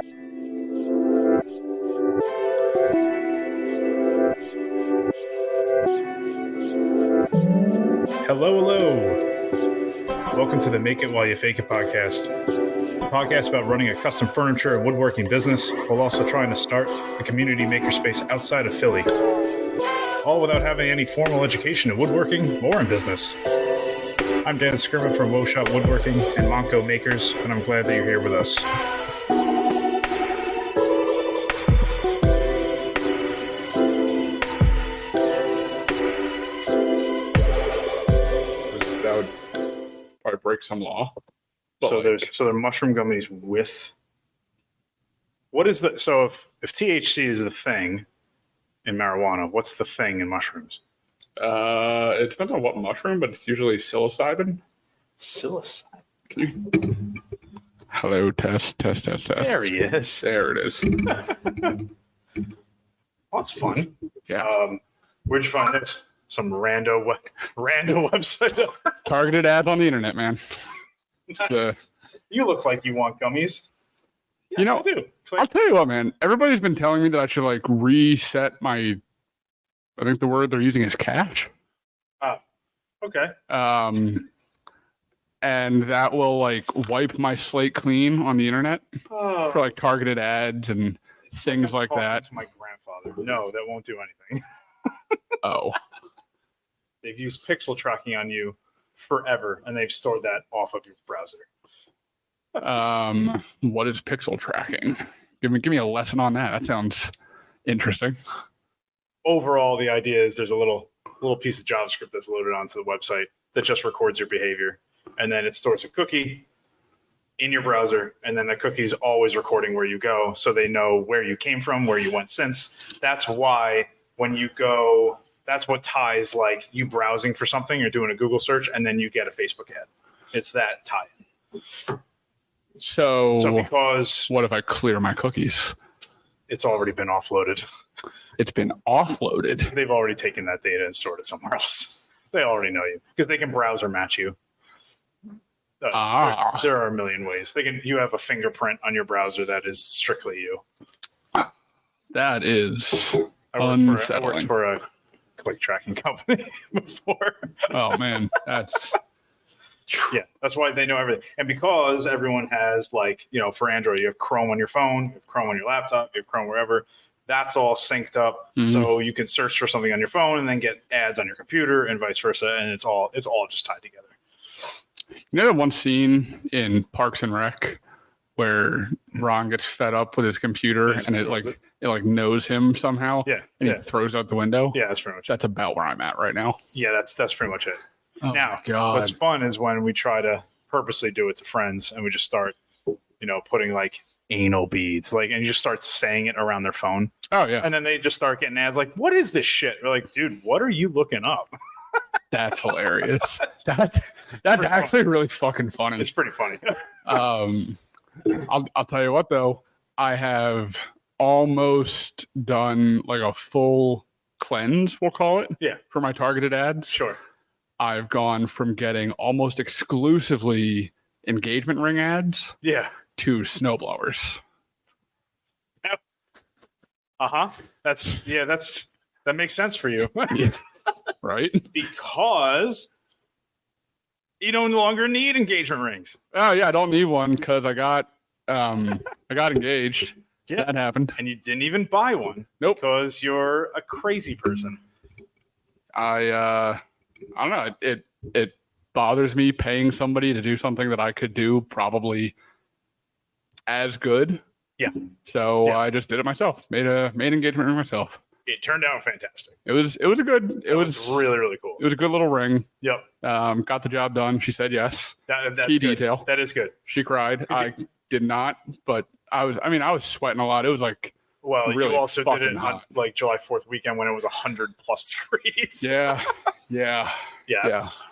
Hello. Welcome to the Make It While You Fake It podcast. A podcast about running a custom furniture and woodworking business while also trying to start a community makerspace outside of Philly. All without having any formal education in woodworking or in business. I'm Dan Skirma from Woe Shop Woodworking and Monco Makers, and I'm glad that you're here with us. That would probably break some law. So they're mushroom gummies with. What is the so if THC is the thing in marijuana, what's the thing in mushrooms? It depends on what mushroom, but it's usually psilocybin. Psilocybin. Hello, test. There he is. There it is. Well, that's fun. Yeah. Where'd you find this? Some rando website. Targeted ads on the internet, man. You look like you want gummies. Yeah, you know, I do. I'll tell you what, man. Everybody's been telling me that I should like reset my. I think the word they're using is cache. Oh, okay. And that will like wipe my slate clean on the internet for like targeted ads and things like that. That's my grandfather. No, that won't do anything. Oh. They've used pixel tracking on you forever, and they've stored that off of your browser. What is pixel tracking? Give me a lesson on that. That sounds interesting. Overall, the idea is there's a little piece of JavaScript that's loaded onto the website that just records your behavior, and then it stores a cookie in your browser, and then the cookie's always recording where you go, so they know where you came from, where you went since. That's why when you go, that's what ties like you browsing for something, you're doing a Google search, and then you get a Facebook ad. It's that tie. So because what if I clear my cookies? It's already been offloaded. It's been offloaded. They've already taken that data and stored it somewhere else. They already know you because they can browser match you. There are a million ways. You have a fingerprint on your browser that is strictly you. That is I worked for a click tracking company before. Oh man, that's why they know everything. And because everyone has for Android, you have Chrome on your phone, you have Chrome on your laptop, you have Chrome wherever. That's all synced up, so you can search for something on your phone and then get ads on your computer and vice versa, and it's all just tied together. You know that one scene in Parks and Rec where Ron gets fed up with his computer and it knows him somehow. Yeah. And he throws out the window. Yeah, that's pretty much. That's about where I'm at right now. Yeah, that's pretty much it. Oh now, God. What's fun is when we try to purposely do it to friends and we just start, putting like anal beads, and you just start saying it around their phone. Oh yeah. And then they just start getting ads like, what is this shit? We're like, dude, what are you looking up? That's hilarious. That's actually really fucking funny. It's pretty funny. I'll tell you what though, I have almost done like a full cleanse, we'll call it. Yeah. For my targeted ads. Sure. I've gone from getting almost exclusively engagement ring ads. Yeah. To snowblowers. Yep. That makes sense for you. Yeah. Right? Because you no longer need engagement rings. Oh yeah, I don't need one because I got engaged. Yeah. That happened. And you didn't even buy one. Nope. Because you're a crazy person. I don't know. It bothers me paying somebody to do something that I could do probably as good. Yeah. So I just did it myself. Made engagement ring myself. It turned out fantastic. It was really, really cool. It was a good little ring. Yep. Got the job done. She said yes. That's key good. detail. That is good. She cried. I did not, but I was sweating a lot. It was like really you also did it hot. on like July 4th weekend when it was 100+ degrees. Yeah.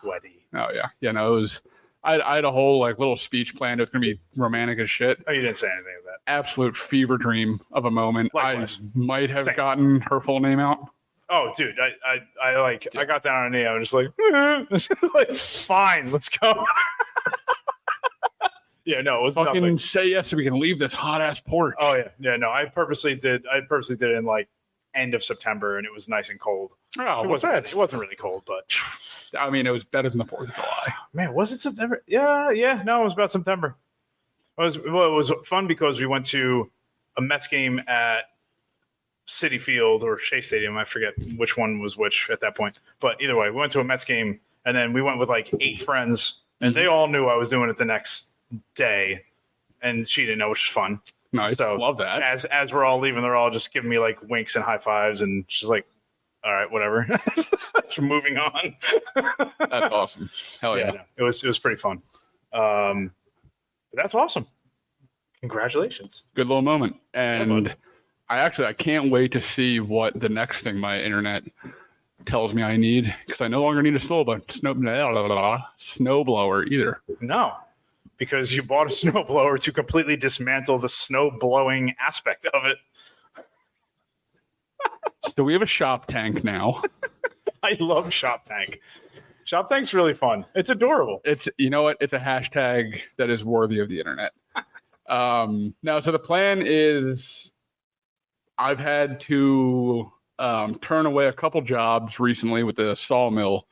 Sweaty. Oh yeah. Yeah, no, it was I had a whole like little speech planned. It was gonna be romantic as shit. Oh, you didn't say anything of that. Absolute fever dream of a moment. Likewise. I might have gotten her full name out. Oh, dude, I got down on a knee. I was just like, like, fine, let's go. Yeah, no, it was Fucking nothing. say yes so we can leave this hot ass port. Oh yeah, yeah. No, I purposely did it in like end of September, and it was nice and cold. Oh, It wasn't really cold, but I mean, it was better than the 4th of July. man, was it September? Yeah. No, it was about September. It was fun because we went to a Mets game at Citi Field or Shea Stadium. I forget which one was which at that point. But either way, we went to a Mets game, and then we went with like 8 friends, and they all knew I was doing it the next day, and she didn't know, which was fun. Nice. So Love that. As we're all leaving, they're all just giving me like winks and high fives, and she's like, "All right, whatever." Moving on. That's awesome. Hell yeah. No, it was pretty fun. But that's awesome. Congratulations. Good little moment. And I can't wait to see what the next thing my internet tells me I need, because I no longer need a snowblower either. No, because you bought a snowblower to completely dismantle the snow blowing aspect of it. So we have a shop tank now. I love Shop Tank. Shop Tank's really fun. It's adorable. It's, you know what? It's a hashtag that is worthy of the internet. Now, so the plan is I've had to turn away a couple jobs recently with the sawmill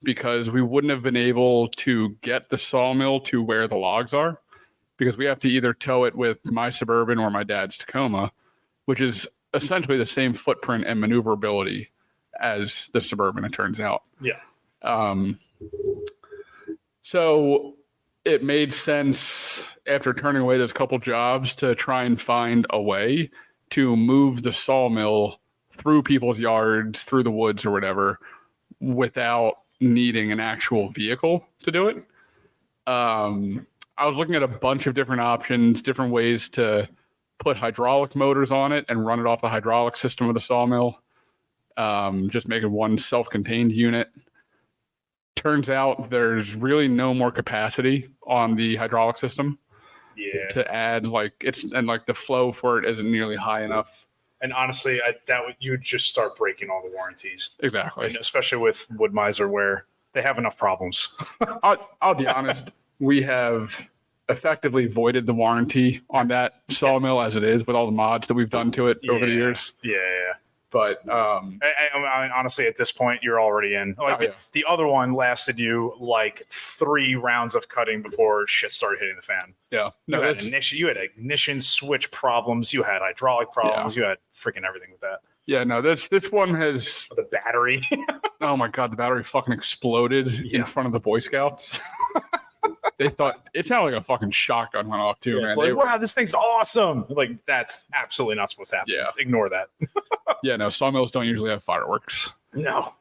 because we wouldn't have been able to get the sawmill to where the logs are, because we have to either tow it with my Suburban or my dad's Tacoma, which is essentially the same footprint and maneuverability as the Suburban, it turns out. Yeah. So it made sense after turning away those couple jobs to try and find a way to move the sawmill through people's yards, through the woods or whatever, without needing an actual vehicle to do it. I was looking at a bunch of different options, different ways to put hydraulic motors on it and run it off the hydraulic system of the sawmill. Just make it one self-contained unit. Turns out there's really no more capacity on the hydraulic system. Yeah. To add, the flow for it isn't nearly high enough. And honestly, you would just start breaking all the warranties. Exactly. And especially with Wood-Mizer, where they have enough problems. I'll be honest. We have effectively voided the warranty on that sawmill as it is, with all the mods that we've done to it over the years. Yeah. But I mean, honestly, at this point, you're already in. The other one lasted you like 3 rounds of cutting before shit started hitting the fan. Yeah. You had ignition switch problems. You had hydraulic problems. Yeah. You had freaking everything with that. Yeah, no, this one has the battery. Oh my God, the battery fucking exploded in front of the Boy Scouts. They thought it sounded like a fucking shotgun went off too, man. Like, wow, this thing's awesome. Like, that's absolutely not supposed to happen. Yeah. Ignore that. Yeah, no, sawmills don't usually have fireworks. No.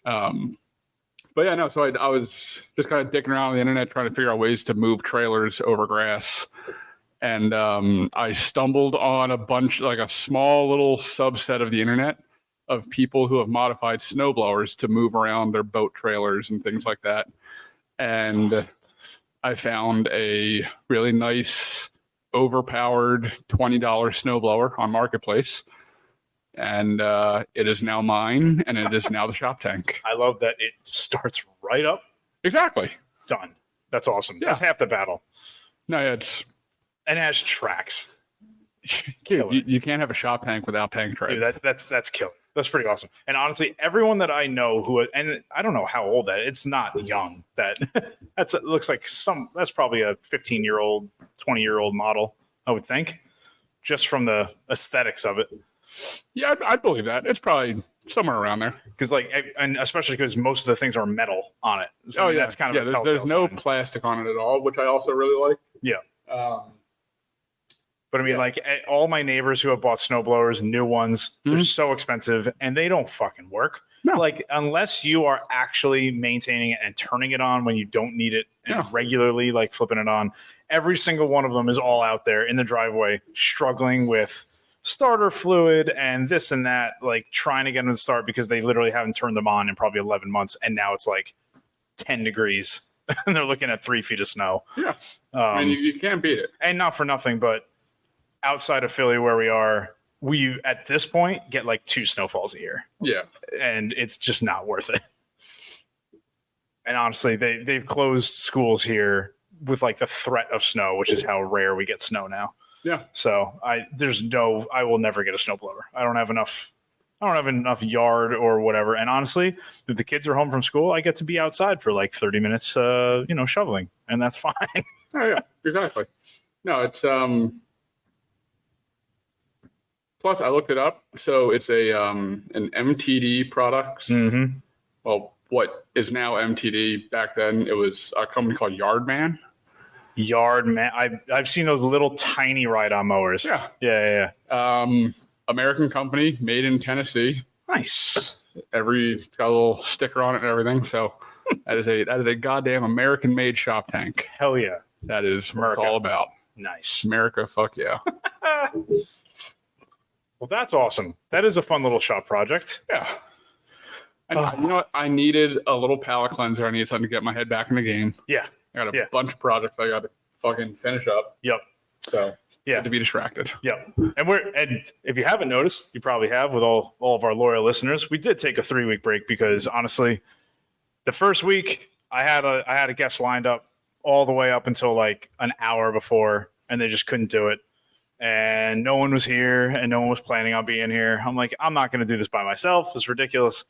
But yeah, no, so I was just kind of dicking around on the internet trying to figure out ways to move trailers over grass. And I stumbled on a small little subset of the internet of people who have modified snowblowers to move around their boat trailers and things like that. And I found a really nice, overpowered $20 snowblower on Marketplace. And it is now mine, and it is now the shop tank. I love that it starts right up. Exactly. Done. That's awesome. Yeah. That's half the battle. No, it's... And it has tracks. You can't have a shop tank without tank tread. Dude, that's killer. That's pretty awesome. And honestly, everyone that I know and I don't know how old it's not young. It looks like that's probably a 15-year-old, 20-year-old model, I would think, just from the aesthetics of it. Yeah, I'd believe that. It's probably somewhere around there. Because and especially because most of the things are metal on it. So that's kind of there's no plastic on it at all, which I also really like. Yeah. But I mean, all my neighbors who have bought snowblowers, new ones, they're so expensive and they don't fucking work. No. Like, unless you are actually maintaining it and turning it on when you don't need it and regularly, like flipping it on, every single one of them is all out there in the driveway struggling with starter fluid and this and that, like trying to get them to start because they literally haven't turned them on in probably 11 months. And now it's like 10 degrees and they're looking at 3 feet of snow. Yeah. I mean, you can't beat it. And not for nothing, but outside of Philly where we are, we at this point get like 2 snowfalls a year. Yeah. And it's just not worth it. And honestly, they've closed schools here with like the threat of snow, which is how rare we get snow now. Yeah. So I will never get a snowblower. I don't have enough yard or whatever. And honestly, if the kids are home from school, I get to be outside for like 30 minutes, shoveling, and that's fine. Oh yeah, exactly. No, it's plus I looked it up. So it's an MTD product. Mm-hmm. Well, what is now MTD? Back then it was a company called Yardman. Yardman. I've seen those little tiny ride-on mowers. Yeah. American company, made in Tennessee. Nice. Got a little sticker on it and everything. So that is a goddamn American-made shop tank. Hell yeah. That is what America. it's all about. Nice. America, fuck yeah. Well, that's awesome. That is a fun little shop project. Yeah. You know what? I needed a little palate cleanser. I needed something to get my head back in the game. Yeah. I got a bunch of projects I got to fucking finish up. Yep. So yeah, to be distracted. Yep. And if you haven't noticed, you probably have with all of our loyal listeners, we did take a 3-week break because honestly, the first week I had a guest lined up all the way up until like an hour before, and they just couldn't do it. And no one was here, and no one was planning on being here. I'm like, I'm not going to do this by myself. It's ridiculous.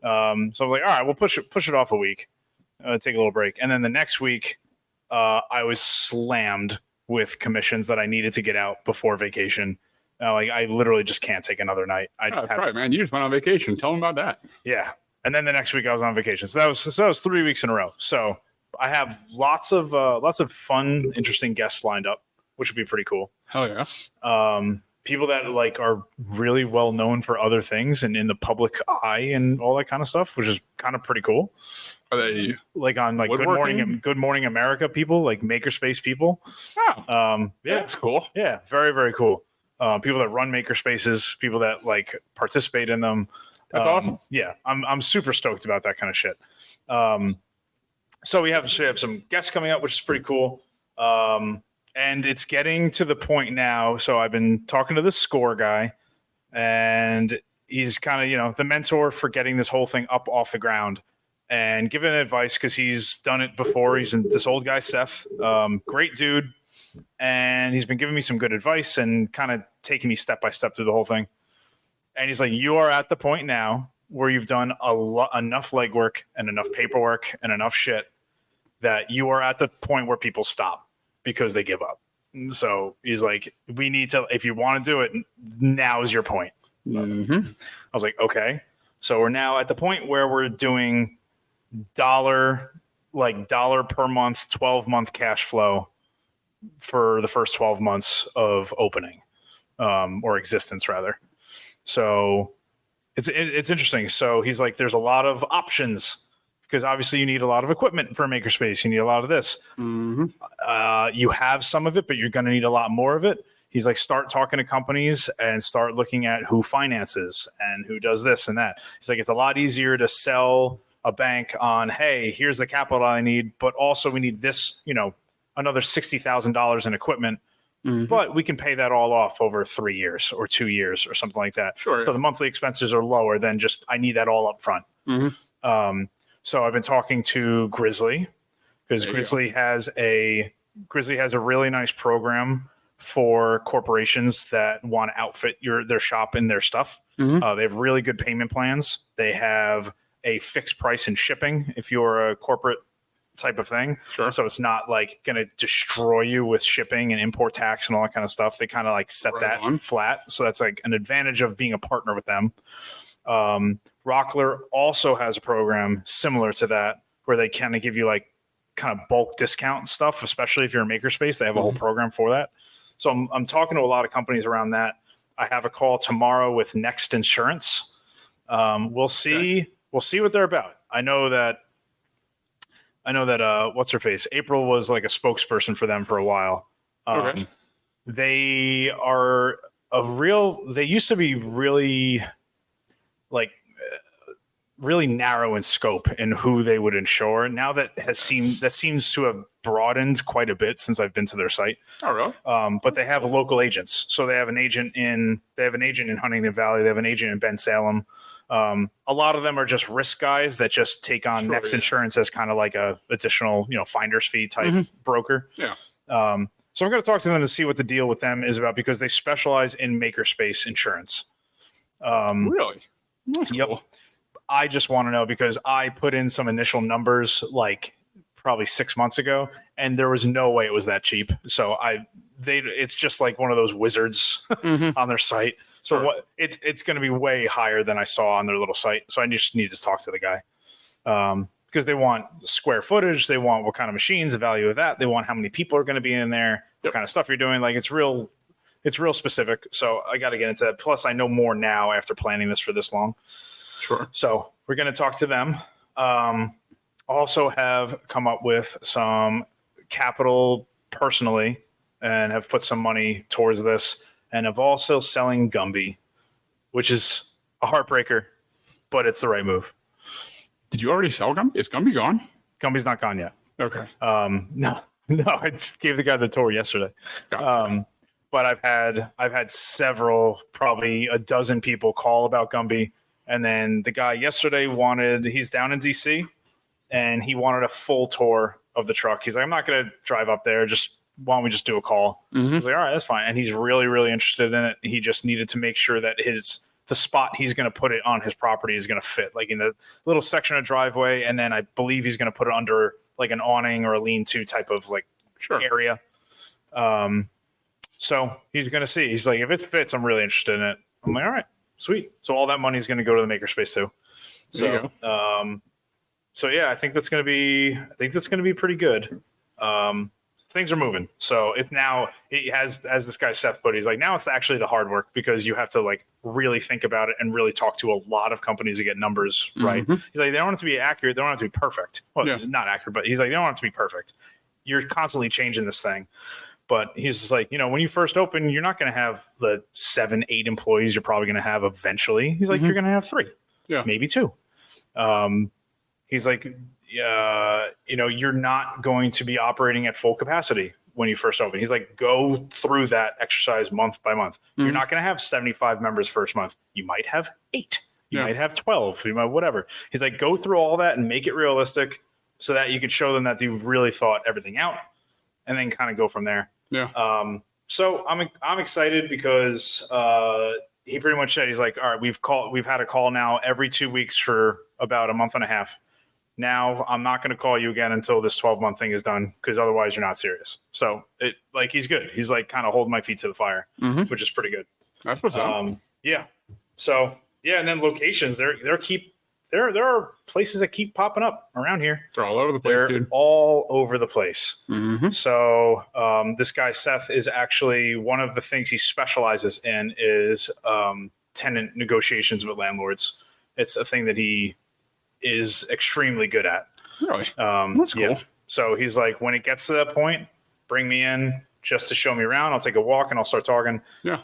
So I'm like, all right, we'll push it off a week, take a little break. And then the next week, I was slammed with commissions that I needed to get out before vacation. I literally just can't take another night. That's right, man. You just went on vacation. Tell them about that. Yeah. And then the next week I was on vacation. So that was 3 weeks in a row. So I have lots of fun, interesting guests lined up, which would be pretty cool. Hell yeah. People that like are really well known for other things and in the public eye and all that kind of stuff, which is kind of pretty cool. Are they like on like Good Morning America people, like makerspace people? Oh, yeah, that's cool. Yeah, very, very cool. People that run makerspaces, people that like participate in them. That's awesome. Yeah, I'm super stoked about that kind of shit. So we have some guests coming up, which is pretty cool. And it's getting to the point now. So I've been talking to the score guy, and he's kind of, the mentor for getting this whole thing up off the ground and giving advice because he's done it before. He's this old guy, Seth, great dude. And he's been giving me some good advice and kind of taking me step by step through the whole thing. And he's like, you are at the point now where you've done enough legwork and enough paperwork and enough shit that you are at the point where people stop because they give up. So he's like, we need to, if you want to do it, now is your point. Mm-hmm. I was like, okay. So we're now at the point where we're doing dollar per month, 12-month cash flow for the first 12 months of opening, or existence rather. So it's interesting. So he's like, there's a lot of options because obviously you need a lot of equipment for a makerspace. You need a lot of this. Mm-hmm. You have some of it, but you're going to need a lot more of it. He's like, start talking to companies and start looking at who finances and who does this and that. He's like, it's a lot easier to sell a bank on, hey, here's the capital I need, but also we need this, another $60,000 in equipment. Mm-hmm. But we can pay that all off over 3 years or 2 years or something like that. Sure. So the monthly expenses are lower than just, I need that all up front. Mm-hmm. So I've been talking to Grizzly because Grizzly has a really nice program for corporations that want to outfit their shop and their stuff. Mm-hmm. They have really good payment plans. They have a fixed price in shipping if you're a corporate type of thing. Sure. So it's not like going to destroy you with shipping and import tax and all that kind of stuff. They kind of like set that flat. So that's like an advantage of being a partner with them. Rockler also has a program similar to that where they kind of give you like kind of bulk discount stuff, especially if you're a makerspace. They have a whole program for that. So I'm talking to a lot of companies around that. I have a call tomorrow with Next Insurance. We'll see what they're about. I know that what's her face? April was like a spokesperson for them for a while. Okay. They are they used to be really really narrow in scope in who they would insure. Now that seems to have broadened quite a bit since I've been to their site. Oh, really? But they have local agents. So they have an agent in Huntington Valley. They have an agent in Ben Salem. A lot of them are just risk guys that just take on Next Insurance as kind of like a additional, finder's fee type broker. Yeah. So I'm going to talk to them to see what the deal with them is about because they specialize in makerspace insurance. Really? That's Yep. cool. I just want to know because I put in some initial numbers like probably 6 months ago, and there was no way it was that cheap. So it's just like one of those wizards on their site. So it's going to be way higher than I saw on their little site. So I just need to talk to the guy because they want square footage, they want what kind of machines, the value of that, they want how many people are going to be in there, what kind of stuff you're doing. Like it's real specific. So I got to get into that. Plus, I know more now after planning this for this long. Sure. So we're going to talk to them. Also have come up with some capital personally and have put some money towards this and have also selling Gumby, which is a heartbreaker, but it's the right move. Did you already sell Gumby? Is Gumby gone? Gumby's not gone yet. Okay. No, I just gave the guy the tour yesterday. Gotcha. But I've had several, probably a dozen people call about Gumby. And then the guy yesterday he's down in DC and he wanted a full tour of the truck. He's like, I'm not going to drive up there. Why don't we just do a call? I was like, all right, that's fine. And he's really, really interested in it. He just needed to make sure that the spot he's going to put it on his property is going to fit, like in the little section of driveway. And then I believe he's going to put it under like an awning or a lean-to type of like area. So he's going to see. He's like, if it fits, I'm really interested in it. I'm like, all right, sweet. So all that money is going to go to the makerspace too. So yeah, I think that's going to be pretty good. Things are moving. So it has, as this guy Seth put, he's like, now it's actually the hard work because you have to like really think about it and really talk to a lot of companies to get numbers right. He's like, they don't want it to be accurate. They don't want it to be perfect. Well, not accurate, but he's like, they don't want it to be perfect. You're constantly changing this thing. But he's just like, when you first open, you're not going to have the 7-8 employees you're probably going to have eventually. He's like, you're going to have 3, maybe 2. He's like, you're not going to be operating at full capacity when you first open. He's like, go through that exercise month by month. You're not going to have 75 members first month. You might have 8. You might have 12. You might whatever. He's like, go through all that and make it realistic so that you can show them that you've really thought everything out and then kind of go from there. Yeah. So I'm excited because he pretty much said, he's like, all right, we've had a call now every 2 weeks for about a month and a half. Now I'm not going to call you again until this 12-month thing is done because otherwise you're not serious. So he's good. He's like kind of holding my feet to the fire, which is pretty good. That's what's up. Yeah. So yeah, and then locations. There are places that keep popping up around here. They're all over the place, dude. All over the place. So this guy Seth is actually one of the things he specializes in is tenant negotiations with landlords. It's a thing that he is extremely good at. Really? That's cool. Yeah. So he's like, when it gets to that point, bring me in just to show me around. I'll take a walk and I'll start talking. Yeah.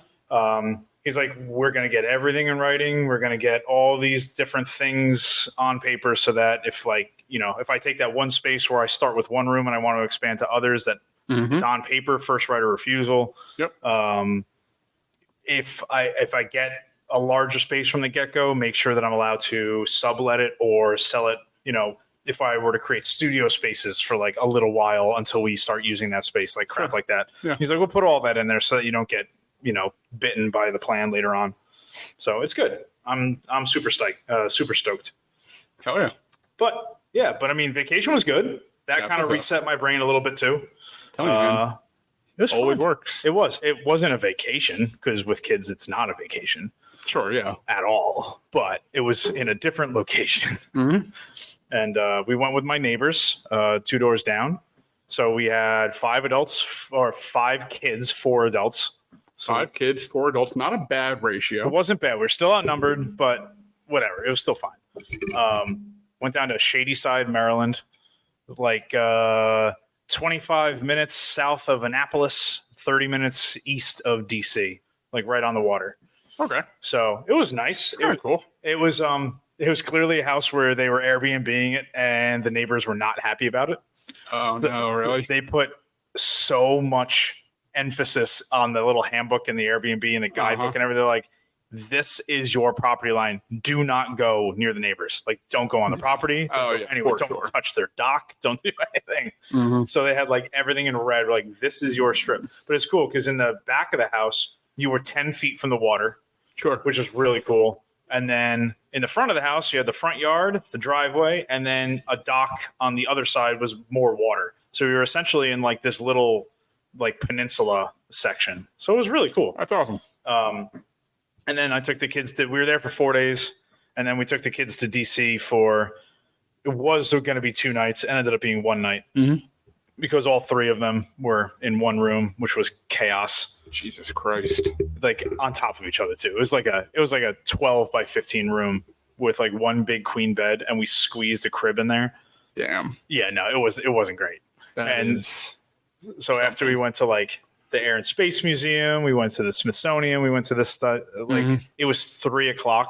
He's like, we're going to get everything in writing. We're going to get all these different things on paper so that if I take that one space where I start with one room and I want to expand to others, that it's on paper, first right of refusal. Yep. If I get a larger space from the get-go, make sure that I'm allowed to sublet it or sell it, if I were to create studio spaces for like a little while until we start using that space, like crap like that. Yeah. He's like, we'll put all that in there so that you don't get, bitten by the plan later on. So it's good. I'm super stoked. Hell yeah. But I mean, vacation was good. That kind of reset my brain a little bit too. Tell me, it was always fun. Works. It wasn't a vacation because with kids, it's not a vacation. Sure. Yeah. At all. But it was in a different location. And we went with my neighbors 2 doors down. So we had 5 kids, 4 adults. So 5 kids, 4 adults. Not a bad ratio. It wasn't bad. We're still outnumbered, but whatever. It was still fine. Went down to Shadyside, Maryland, like 25 minutes south of Annapolis, 30 minutes east of DC, like right on the water. Okay. So it was nice. It's kind of cool. It was clearly a house where they were Airbnb-ing it and the neighbors were not happy about it. Oh, no, really? They put so much emphasis on the little handbook and the Airbnb and the guidebook and everything. They're like, this is your property line. Do not go near the neighbors. Like, don't go on the property. Don't go anywhere. Don't touch their dock. Don't do anything. Mm-hmm. So they had like everything in red. Like, this is your strip. But it's cool because in the back of the house, you were 10 feet from the water, which is really cool. And then in the front of the house, you had the front yard, the driveway, and then a dock on the other side was more water. So we were essentially in like this little like peninsula section. So it was really cool. That's awesome. And then I took the kids we were there for 4 days. And then we took the kids to DC it was going to be 2 nights and ended up being 1 night because all 3 of them were in one room, which was chaos. Jesus Christ. Like on top of each other too. It was like a 12 by 15 room with like one big queen bed, and we squeezed a crib in there. Damn. Yeah, no, it wasn't great. So after we went to like the Air and Space Museum, we went to the Smithsonian, we went to this stuff. Like it was 3:00,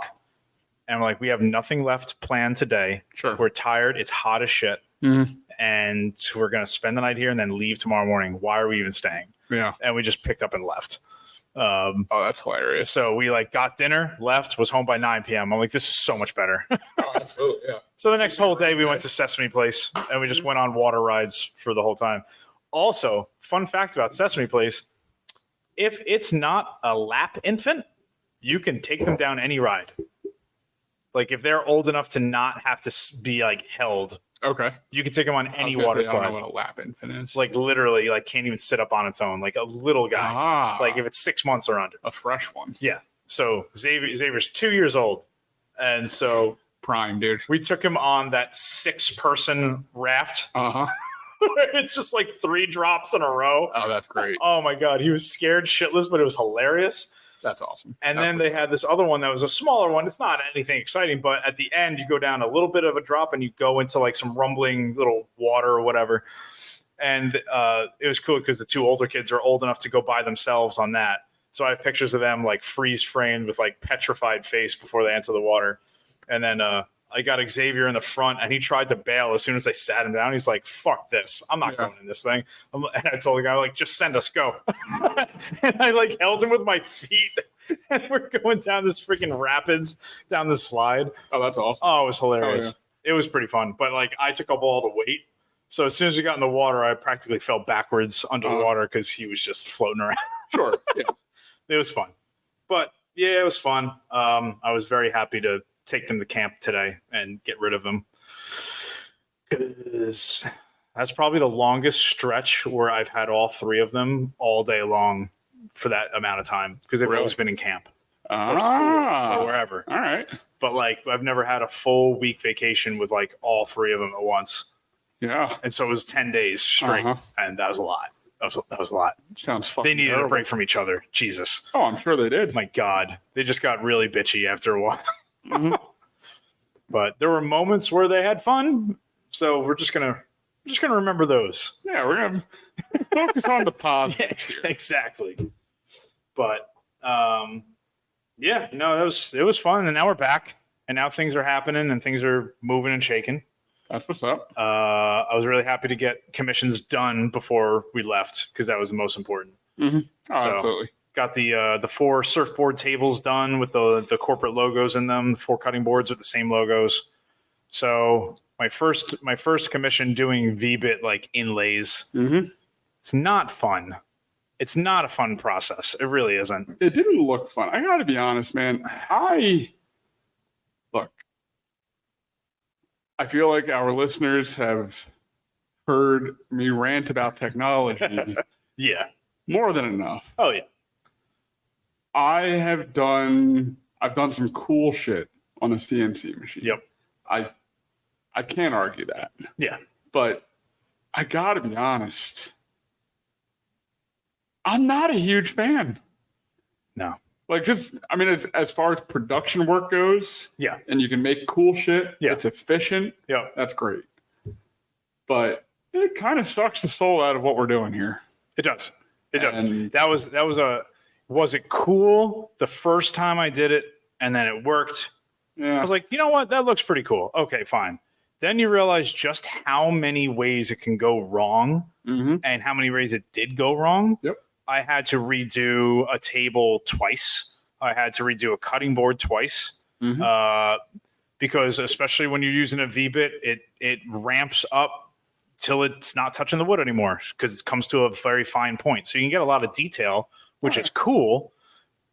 and we're like, we have nothing left planned today. Sure. We're tired. It's hot as shit, and we're gonna spend the night here and then leave tomorrow morning. Why are we even staying? Yeah. And we just picked up and left. Oh, that's hilarious. So we like got dinner, left, was home by 9 p.m. I'm like, this is so much better. Oh, absolutely. Yeah. So the next whole day we went to Sesame Place and we just went on water rides for the whole time. Also, fun fact about Sesame Place, if it's not a lap infant, you can take them down any ride. Like if they're old enough to not have to be like held, okay, you can take them on any water slide. I don't know what a lap infant is. Like literally, like can't even sit up on its own. Like a little guy. Like if it's 6 months or under. A fresh one. Yeah. So Xavier's 2 years old, and so prime, dude. We took him on that 6-person raft. Where it's just like 3 drops in a row. Oh, that's great. Oh my God. He was scared shitless, but it was hilarious. That's awesome. And then they had this other one that was a smaller one. It's not anything exciting, but at the end, you go down a little bit of a drop and you go into like some rumbling little water or whatever. And it was cool because the 2 older kids are old enough to go by themselves on that. So I have pictures of them like freeze framed with like petrified face before they enter the water. And then I got Xavier in the front, and he tried to bail as soon as they sat him down. He's like, fuck this. I'm not going in this thing. And I told the guy, like, just send us, go. And I like held him with my feet, and we're going down this freaking rapids, down the slide. Oh, that's awesome. Oh, it was hilarious. It was pretty fun. But like I took up all the weight. So as soon as we got in the water, I practically fell backwards under the water because he was just floating around. Sure. Yeah. It was fun. But yeah, it was fun. I was very happy to take them to camp today and get rid of them. Because that's probably the longest stretch where I've had all 3 of them all day long for that amount of time. Because they've always been in camp. Or wherever. All right. But like I've never had a full week vacation with like all 3 of them at once. Yeah. And so it was 10 days straight. And that was a lot. That was a lot. Sounds fucking They needed terrible. a break from each other. Jesus. Oh, I'm sure they did. My God. They just got really bitchy after a while. But there were moments where they had fun. So we're just gonna remember those. Yeah, we're gonna focus on the positive. Yeah, exactly. But yeah, no, it was fun, and now we're back, and now things are happening, and things are moving and shaking. That's what's up. I was really happy to get commissions done before we left because that was the most important. Oh, absolutely. Got the 4 surfboard tables done with the corporate logos in them, 4 cutting boards with the same logos. So my first commission doing V-bit like inlays. It's not fun. It's not a fun process. It really isn't. It didn't look fun. I got to be honest, man. I feel like our listeners have heard me rant about technology. Yeah. More than enough. Oh yeah. I've done some cool shit on the CNC machine. Yep. I can't argue that. Yeah. But I gotta be honest. I'm not a huge fan. No. Like as far as production work goes, yeah, and you can make cool shit, yeah, it's efficient, yeah, that's great. But it kind of sucks the soul out of what we're doing here. It does. It does. Was it cool the first time I did it and then it worked? Yeah. I was like, you know what? That looks pretty cool. Okay, fine. Then you realize just how many ways it can go wrong and how many ways it did go wrong. Yep. I had to redo a table twice I had to redo a cutting board twice. Because especially when you're using a V-bit, it ramps up till it's not touching the wood anymore because it comes to a very fine point. So you can get a lot of detail, which is cool.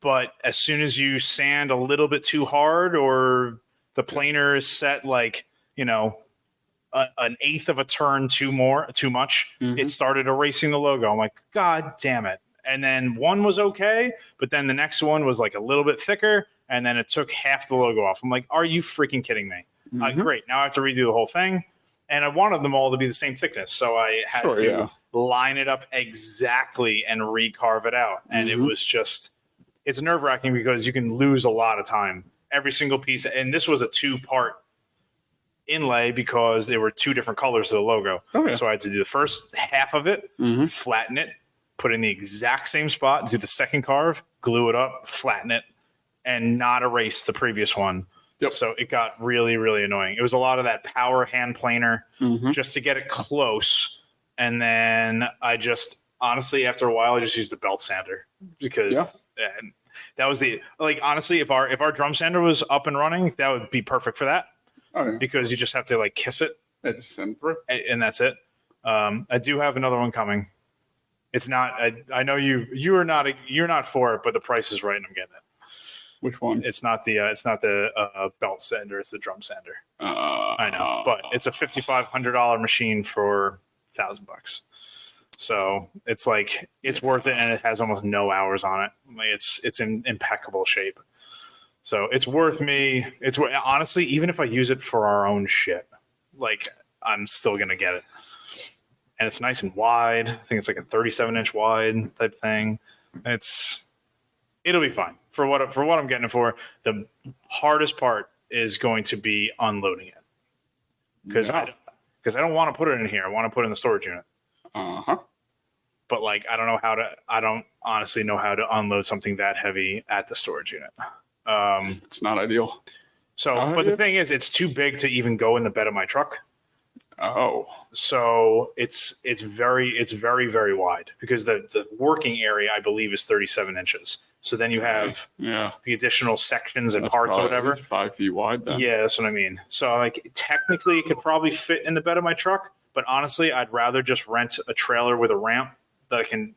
But as soon as you sand a little bit too hard or the planer is set like, an eighth of a turn too much, it started erasing the logo. I'm like, God damn it. And then one was okay, but then the next one was like a little bit thicker, and then it took half the logo off. I'm like, are you freaking kidding me? Great. Now I have to redo the whole thing. And I wanted them all to be the same thickness. So I had to line it up exactly and recarve it out. And it was just, it's nerve-wracking because you can lose a lot of time. Every single piece. And this was a 2-part inlay because there were 2 different colors of the logo. So I had to do the first half of it, flatten it, put it in the exact same spot, do the second carve, glue it up, flatten it, and not erase the previous one. So it got really, really annoying. It was a lot of that power hand planer just to get it close. And then I just, honestly, after a while, I just used the belt sander because that was honestly, if our drum sander was up and running, that would be perfect for that. Because you just have to like kiss it. Just send through. And that's it. I do have another one coming. It's not. I know you're not for it, but the price is right, and I'm getting it. Which one? It's not the belt sander. It's the drum sander. I know, but it's a $5,500 machine for $1,000. So it's like it's worth it, and it has almost no hours on it. Like it's in impeccable shape. So it's worth me. It's honestly, even if I use it for our own shit, like I'm still gonna get it. And it's nice and wide. I think it's like a 37-inch wide type thing. It'll be fine for what I'm getting it for. The hardest part is going to be unloading it because I don't want to put it in here. I want to put it in the storage unit. But like I don't honestly know how to unload something that heavy at the storage unit. It's not ideal. So, but the thing is, it's too big to even go in the bed of my truck. So it's very, very wide because the working area, I believe, is 37 inches. So then you have the additional sections and parts or whatever. 5 feet wide then. Yeah, that's what I mean. So like technically it could probably fit in the bed of my truck, but honestly, I'd rather just rent a trailer with a ramp that I can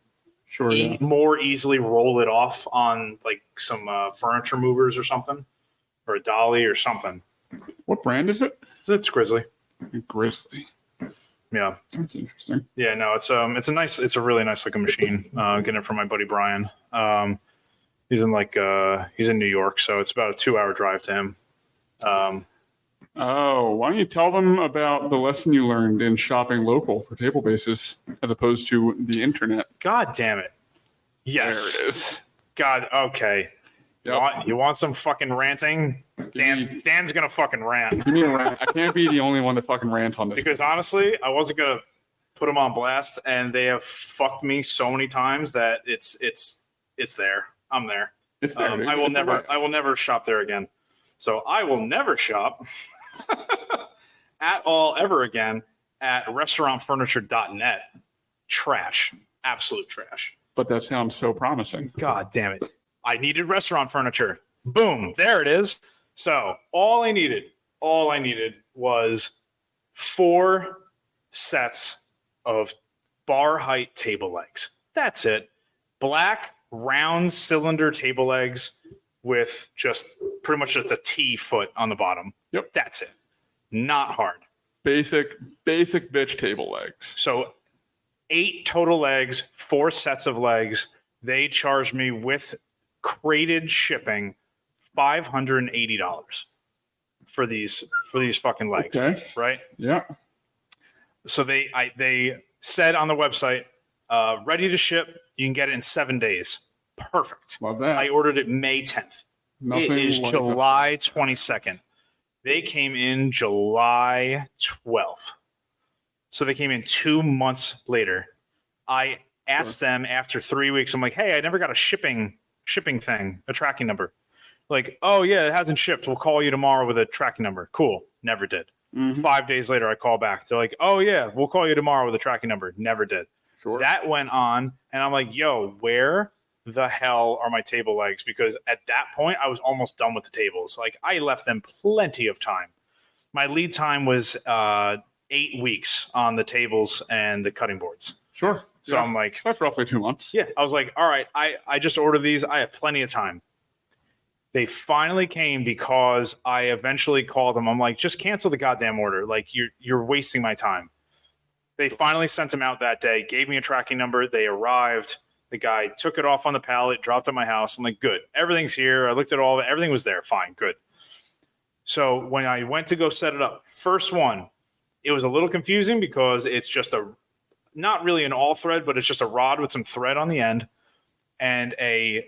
more easily roll it off on like some furniture movers or something, or a dolly or something. What brand is it? It's Grizzly. Grizzly. Yeah, that's interesting. Yeah, no, it's a really nice looking machine. Getting it from my buddy Brian. He's in New York, so it's about a 2-hour drive to him. Why don't you tell them about the lesson you learned in shopping local for table bases as opposed to the internet? God damn it! Yes, there it is. God, okay. Yep. You want some fucking ranting? Dan's gonna fucking rant. Give me a rant. I can't be the only one to fucking rant on this. Because honestly, I wasn't gonna put them on blast, and they have fucked me so many times that it's there. I'm there. It's there. I will never shop there again. So I will never shop at all ever again at restaurantfurniture.net. Trash. Absolute trash. But that sounds so promising. God damn it. I needed restaurant furniture. Boom. There it is. So all I needed was 4 sets of bar height table legs. That's it. Black, round cylinder table legs with just pretty much just a T foot on the bottom. Yep. That's it. Not hard. Basic bitch table legs. So 8 total legs, 4 sets of legs. They charged me with crated shipping $580 for these fucking legs. Okay. Right? Yeah. So they said on the website, ready to ship. You can get it in 7 days. Perfect. Love that. I ordered it May 10th. It is like July 22nd. They came in July 12th. So they came in 2 months later. I asked them after 3 weeks, I'm like, hey, I never got a shipping thing, a tracking number. Like, oh yeah, it hasn't shipped. We'll call you tomorrow with a tracking number. Cool. Never did. 5 days later, I call back. They're like, oh yeah, we'll call you tomorrow with a tracking number. Never did. Sure. That went on, and I'm like, yo, where the hell are my table legs? Because at that point, I was almost done with the tables. Like, I left them plenty of time. My lead time was 8 weeks on the tables and the cutting boards. Sure. So I'm like, that's roughly 2 months. Yeah. I was like, all right, I just ordered these. I have plenty of time. They finally came because I eventually called them. I'm like, just cancel the goddamn order. Like, you're wasting my time. They finally sent them out that day, gave me a tracking number. They arrived. The guy took it off on the pallet, dropped at my house. I'm like, good. Everything's here. I looked at all of it. Everything was there. Fine. Good. So when I went to go set it up, first one, it was a little confusing because it's just not really an all thread, but it's just a rod with some thread on the end and a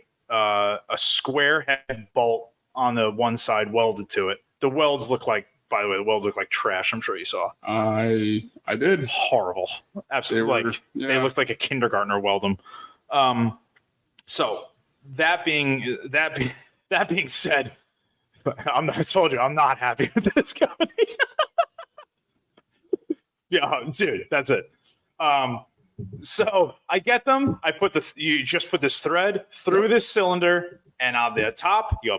square head bolt on the one side welded to it. The welds look like, by the way, the welds look like trash. I'm sure you saw. I did. Horrible. Absolutely. They looked like a kindergartner weld them. So that being said, I told you I'm not happy with this company. Yeah, dude, that's it. So I get them. You just put this thread through this cylinder, and on the top you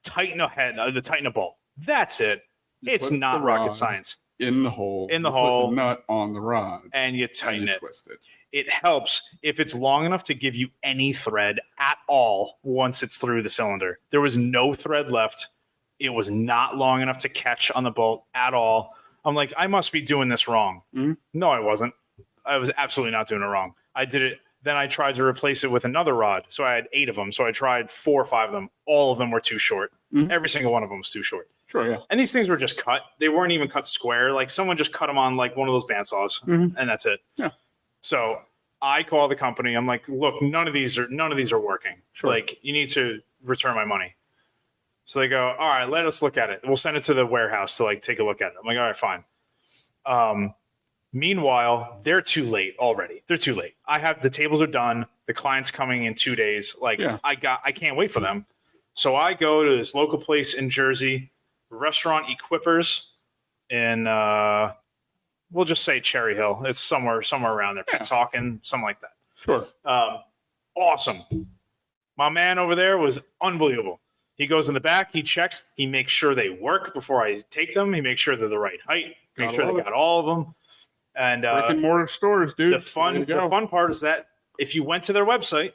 tighten a bolt. That's it. It's not rocket science. In the hole. Put the nut on the rod. And you tighten it. Twist it. It helps if it's long enough to give you any thread at all once it's through the cylinder. There was no thread left. It was not long enough to catch on the bolt at all. I'm like, I must be doing this wrong. Mm-hmm. No, I wasn't. I was absolutely not doing it wrong. I did it. Then I tried to replace it with another rod. So I had 8 of them. So I tried 4 or 5 of them. All of them were too short. Mm-hmm. Every single one of them was too short. Sure, yeah. And these things were just cut. They weren't even cut square. Like, someone just cut them on like one of those bandsaws, and that's it. Yeah. So I call the company. I'm like, look, none of these are working. Sure. Like, you need to return my money. So they go, all right, let us look at it. We'll send it to the warehouse to like take a look at it. I'm like, all right, fine. Meanwhile, they're too late already. They're too late. The tables are done. The client's coming in 2 days. Like, yeah. I can't wait for them. So I go to this local place in Jersey, Restaurant Equippers in, we'll just say Cherry Hill. It's somewhere around there. Yeah. Talking, something like that. Sure. Awesome. My man over there was unbelievable. He goes in the back, he checks, he makes sure they work before I take them. He makes sure they're the right height, make sure they got all of them. And brick and mortar stores, dude. The fun part is that if you went to their website,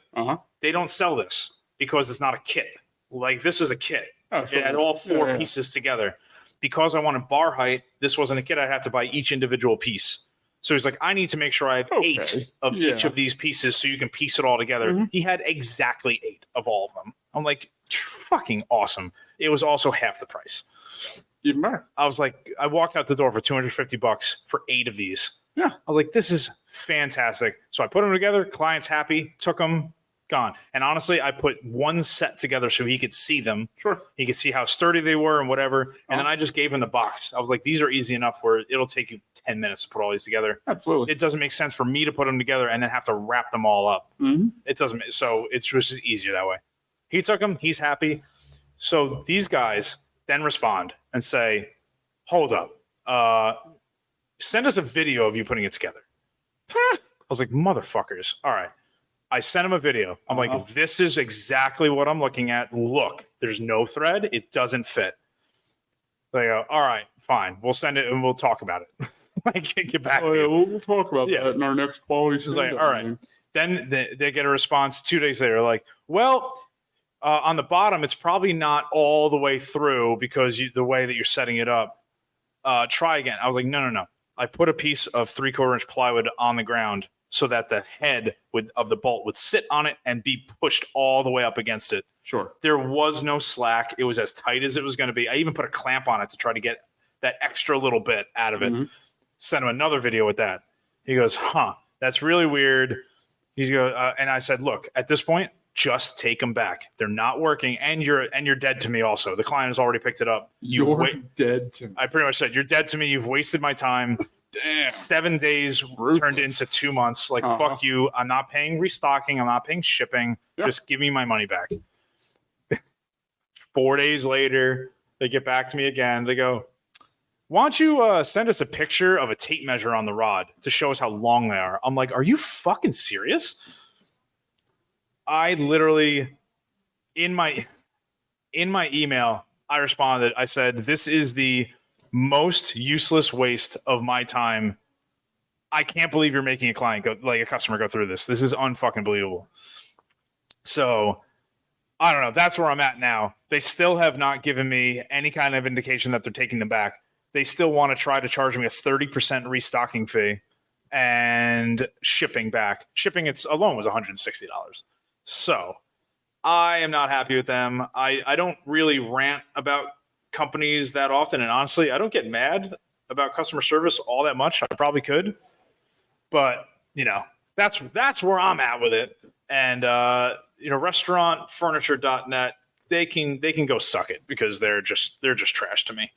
they don't sell this because it's not a kit. Like, this is a kit. Oh, sure. It had all 4 pieces together. Because I wanted bar height, this wasn't a kit. I'd have to buy each individual piece. So he's like, I need to make sure I have 8 of each of these pieces so you can piece it all together. Mm-hmm. He had exactly 8 of all of them. I'm like, fucking awesome. It was also half the price. Even better. I was like, I walked out the door for $250 for 8 of these. Yeah. I was like, this is fantastic. So I put them together. Client's happy. Took them. Gone. And honestly, I put one set together so he could see them. Sure. He could see how sturdy they were and whatever. And then I just gave him the box. I was like, these are easy enough where it'll take you 10 minutes to put all these together. Absolutely. It doesn't make sense for me to put them together and then have to wrap them all up. Mm-hmm. It doesn't. So it's just easier that way. He took them. He's happy. So these guys then respond and say, hold up. Send us a video of you putting it together. I was like, motherfuckers. All right. I sent him a video. I'm like, this is exactly what I'm looking at. Look, there's no thread. It doesn't fit. They go, all right, fine. We'll send it and we'll talk about it. Like, get back to you. We'll talk about that in our next quality. Like, all right. Then they get a response 2 days later, like, well, on the bottom, it's probably not all the way through because the way that you're setting it up. Try again. I was like, no. I put a piece of 3/4 inch plywood on the ground so that the head of the bolt would sit on it and be pushed all the way up against it. Sure. There was no slack. It was as tight as it was going to be. I even put a clamp on it to try to get that extra little bit out of it. Mm-hmm. Sent him another video with that. He goes, that's really weird. He's going, and I said, look, at this point, just take them back. They're not working, and you're dead to me also. The client has already picked it up. You're dead to me. I pretty much said, you're dead to me. You've wasted my time. Damn. 7 days turned into 2 months. Like, fuck you. I'm not paying restocking. I'm not paying shipping. Yep. Just give me my money back. 4 days later, they get back to me again. They go, why don't you send us a picture of a tape measure on the rod to show us how long they are? I'm like, are you fucking serious? I literally in my email, I responded. I said, "This is the most useless waste of my time. I can't believe you're making a customer go through this. This is unfucking believable." So I don't know. That's where I'm at now. They still have not given me any kind of indication that they're taking them back. They still want to try to charge me a 30% restocking fee and shipping back. Shipping it's alone was $160. So I am not happy with them. I don't really rant about companies that often, and honestly, I don't get mad about customer service all that much. I probably could, but that's where I'm at with it. And restaurantfurniture.net, they can go suck it because they're just trash to me.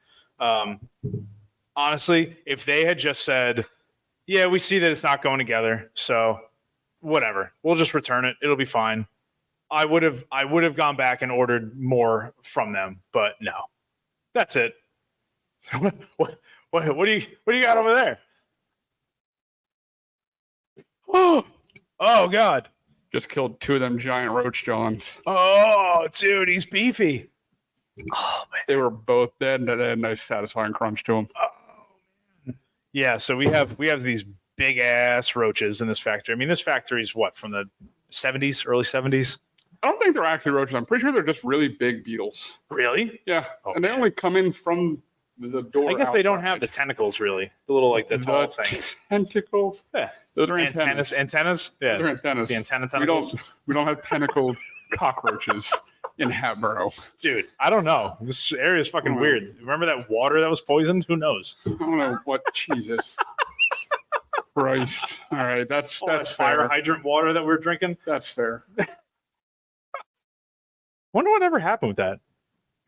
Honestly, if they had just said, "Yeah, we see that it's not going together, so whatever, we'll just return it. It'll be fine." I would have gone back and ordered more from them, but no. That's it. what do you got over there? Oh God. Just killed 2 of them giant roach johns. Oh, dude, he's beefy. Oh man. They were both dead and they had a nice satisfying crunch to them. Oh man. Yeah, so we have these big ass roaches in this factory. I mean, this factory is what, from the 70s, early 70s? I don't think they're actually roaches. I'm pretty sure they're just really big beetles. Really? Yeah. Oh, and they only come in from the door. I guess they don't have the tentacles, really. The little, the tall things. Tentacles? Yeah. Those are antennas. Antennas? Yeah. Those are antennas. The antenna tentacles? We don't have tentacled cockroaches in Hatboro. Dude, I don't know. This area is fucking weird. Remember that water that was poisoned? Who knows? I don't know what. Jesus Christ. All right. That's fire fair. hydrant water that we were drinking. That's fair. Wonder what ever happened with that.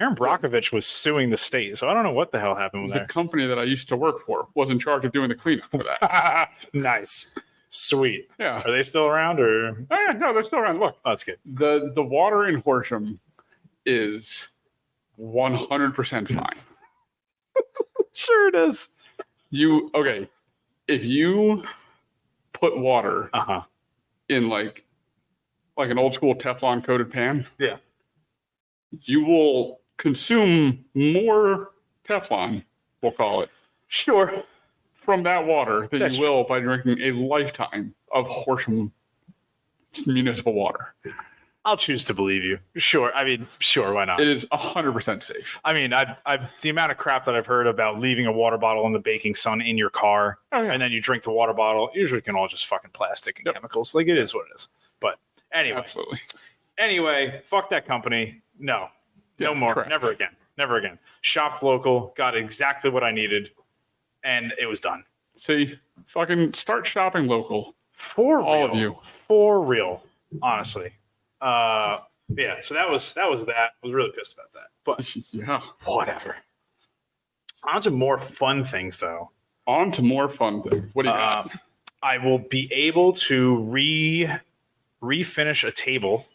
Aaron Brockovich was suing the state, so I don't know what the hell happened with The that. company that I used to work for was in charge of doing the cleanup for that. Nice. Sweet. Yeah. Are they still around or? Oh, yeah, no, they're still around. Look, Oh, that's good. the water in Horsham is 100% fine. Sure it is. If you put water Uh-huh. in like an old school Teflon coated pan, Yeah. you will consume more Teflon, we'll call it, Sure. from that water than That's you will by drinking a lifetime of Horsham municipal water. I'll choose to believe you. Sure. I mean, sure, why not? It is 100% safe. I mean, I've the amount of crap that I've heard about leaving a water bottle in the baking sun in your car, Oh, yeah. and then you drink the water bottle. Usually, can all just fucking plastic and Yep. chemicals. Like, it is what it is. But anyway, Absolutely. fuck that company. No Yeah, more. correct. Never again. Shopped local, got exactly what I needed, and it was done. See, fucking start shopping local. For All real. of you. For real. Honestly. Yeah, so that was that. I was really pissed about that. But Yeah. whatever. On to more fun things, though. On to more fun things. What do you got? I will be able to refinish a table,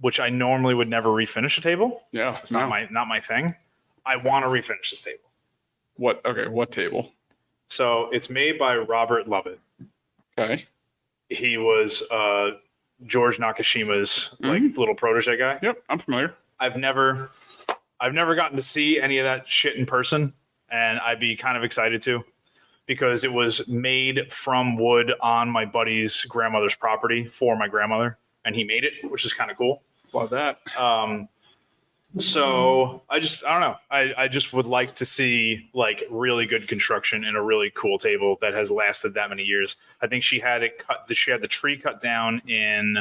which I normally would never refinish a table. Yeah. It's not my thing. I want to refinish this table. What? Okay. What table? So it's made by Robert Lovett. Okay. He was George Nakashima's little protege guy. Yep. I'm familiar. I've never gotten to see any of that shit in person, and I'd be kind of excited to, because it was made from wood on my buddy's grandmother's property for my grandmother, and he made it, which is kind of cool. Love that. So I don't know. I just would like to see like really good construction and a really cool table that has lasted that many years. I think she had it cut. She had the tree cut down in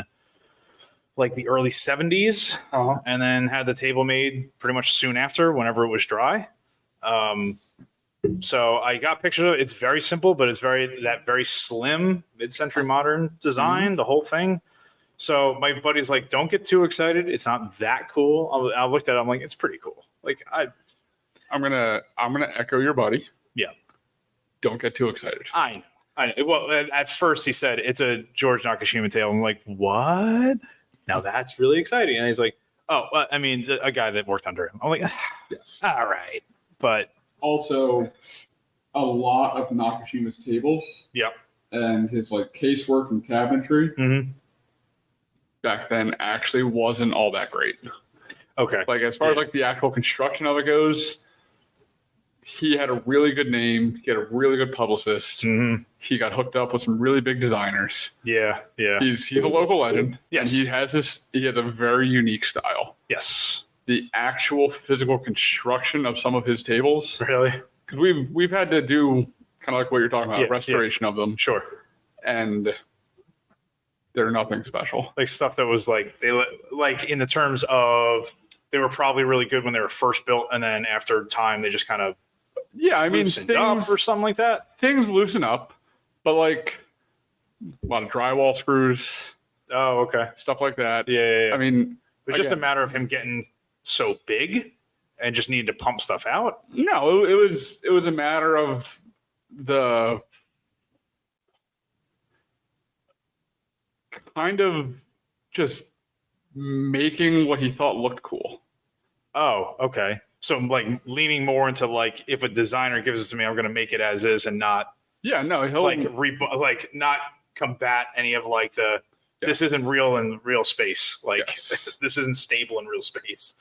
like the early 70s, and then had the table made pretty much soon after, whenever it was dry. So I got pictures of it. It's very simple, but it's very slim mid-century modern design, the whole thing. So my buddy's like, don't get too excited. It's not that cool. I looked at it. I'm like, it's pretty cool. Like I'm gonna echo your buddy. Yeah. Don't get too excited. I know. Well, at first he said it's a George Nakashima tale. I'm like, what? Now that's really exciting. And he's like, oh, I mean, a guy that worked under him. I'm like, Yes. all right. But Also, a lot of Nakashima's tables. Yep. And his like casework and cabinetry Mm-hmm. back then actually wasn't all that great. Okay. Like as far as like the actual construction of it goes, he had a really good name. He had a really good publicist. Mm-hmm. He got hooked up with some really big designers. Yeah. He's a local legend. Yes. And he has a very unique style. Yes. The actual physical construction of some of his tables. Really? Because we've had to do kind of like what you're talking about, restoration of them. Sure. And they're nothing special. Like stuff that was like in the terms of they were probably really good when they were first built, and then after time they just kind of loosened up or something like that. Things loosen up, but like a lot of drywall screws. Oh, okay. Stuff like that. Yeah. I mean, it was just a matter of him getting so big and just needed to pump stuff out. No, it was a matter of the kind of just making what he thought looked cool. Oh, okay. So like leaning more into like if a designer gives it to me, I'm going to make it as is and not. Yeah, no, he'll like not combat any of like the this isn't real in real space. Like this isn't stable in real space.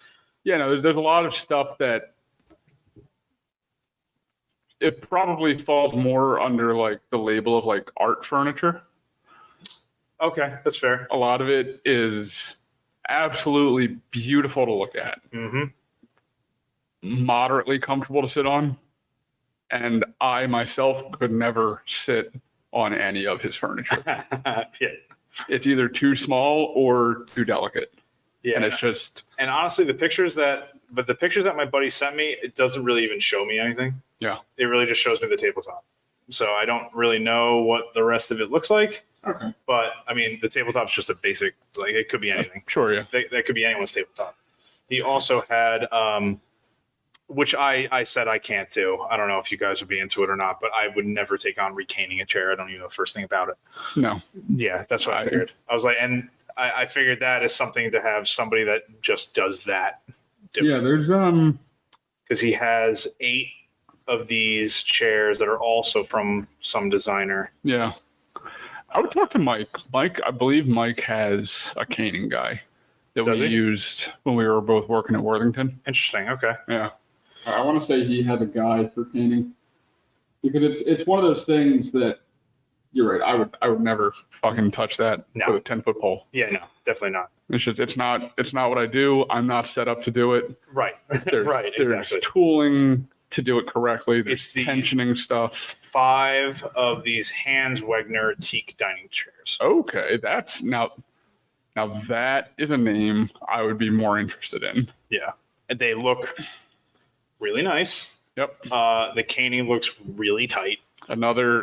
Yeah, no, there's a lot of stuff that it probably falls more under like the label of like art furniture. Okay, that's fair. A lot of it is absolutely beautiful to look at. Mm-hmm. Moderately comfortable to sit on. And I myself could never sit on any of his furniture. Yeah. It's either too small or too delicate. Yeah. And it's just. And honestly, the pictures that my buddy sent me, it doesn't really even show me anything. Yeah. It really just shows me the tabletop. So I don't really know what the rest of it looks like. Okay. But I mean, the tabletop's just a basic, like it could be anything. Sure, yeah. That could be anyone's tabletop. He also had, which I said I can't do. I don't know if you guys would be into it or not, but I would never take on recaning a chair. I don't even know the first thing about it. No. Yeah, that's what I figured. I was like, and I figured that is something to have somebody that just does that. Yeah, there's because he has 8 of these chairs that are also from some designer. Yeah. I would talk to Mike. I believe Mike has a caning guy that we used when we were both working at Worthington. Interesting. Okay. Yeah. I want to say he has a guy for caning because it's one of those things that you're right. I would never fucking touch that with a 10-foot pole. Yeah, no, definitely not. It's just it's not what I do. I'm not set up to do it. Right. Right. There's tooling to do it correctly. There's tensioning stuff. 5 of these Hans Wegner teak dining chairs. Okay, that's now that is a name I would be more interested in. Yeah, and they look really nice. Yep. The caning looks really tight. Another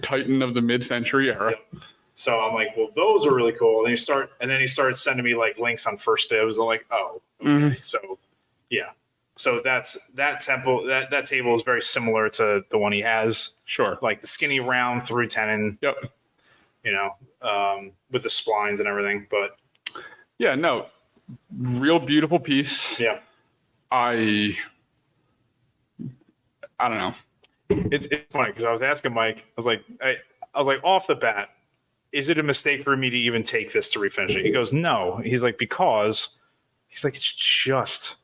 Titan of the mid-century era. Yep. So I'm like, well, those are really cool. And then he started sending me like links on First Dibs. I'm like, oh, okay. Mm-hmm. So yeah. So that table is very similar to the one he has. Sure. Like the skinny round through tenon. Yep. You know, with the splines and everything. But yeah, no, real beautiful piece. Yeah. I don't know. It's funny because I was asking Mike. I was like off the bat, is it a mistake for me to even take this to refinish it? He goes, no. He's like, because it's just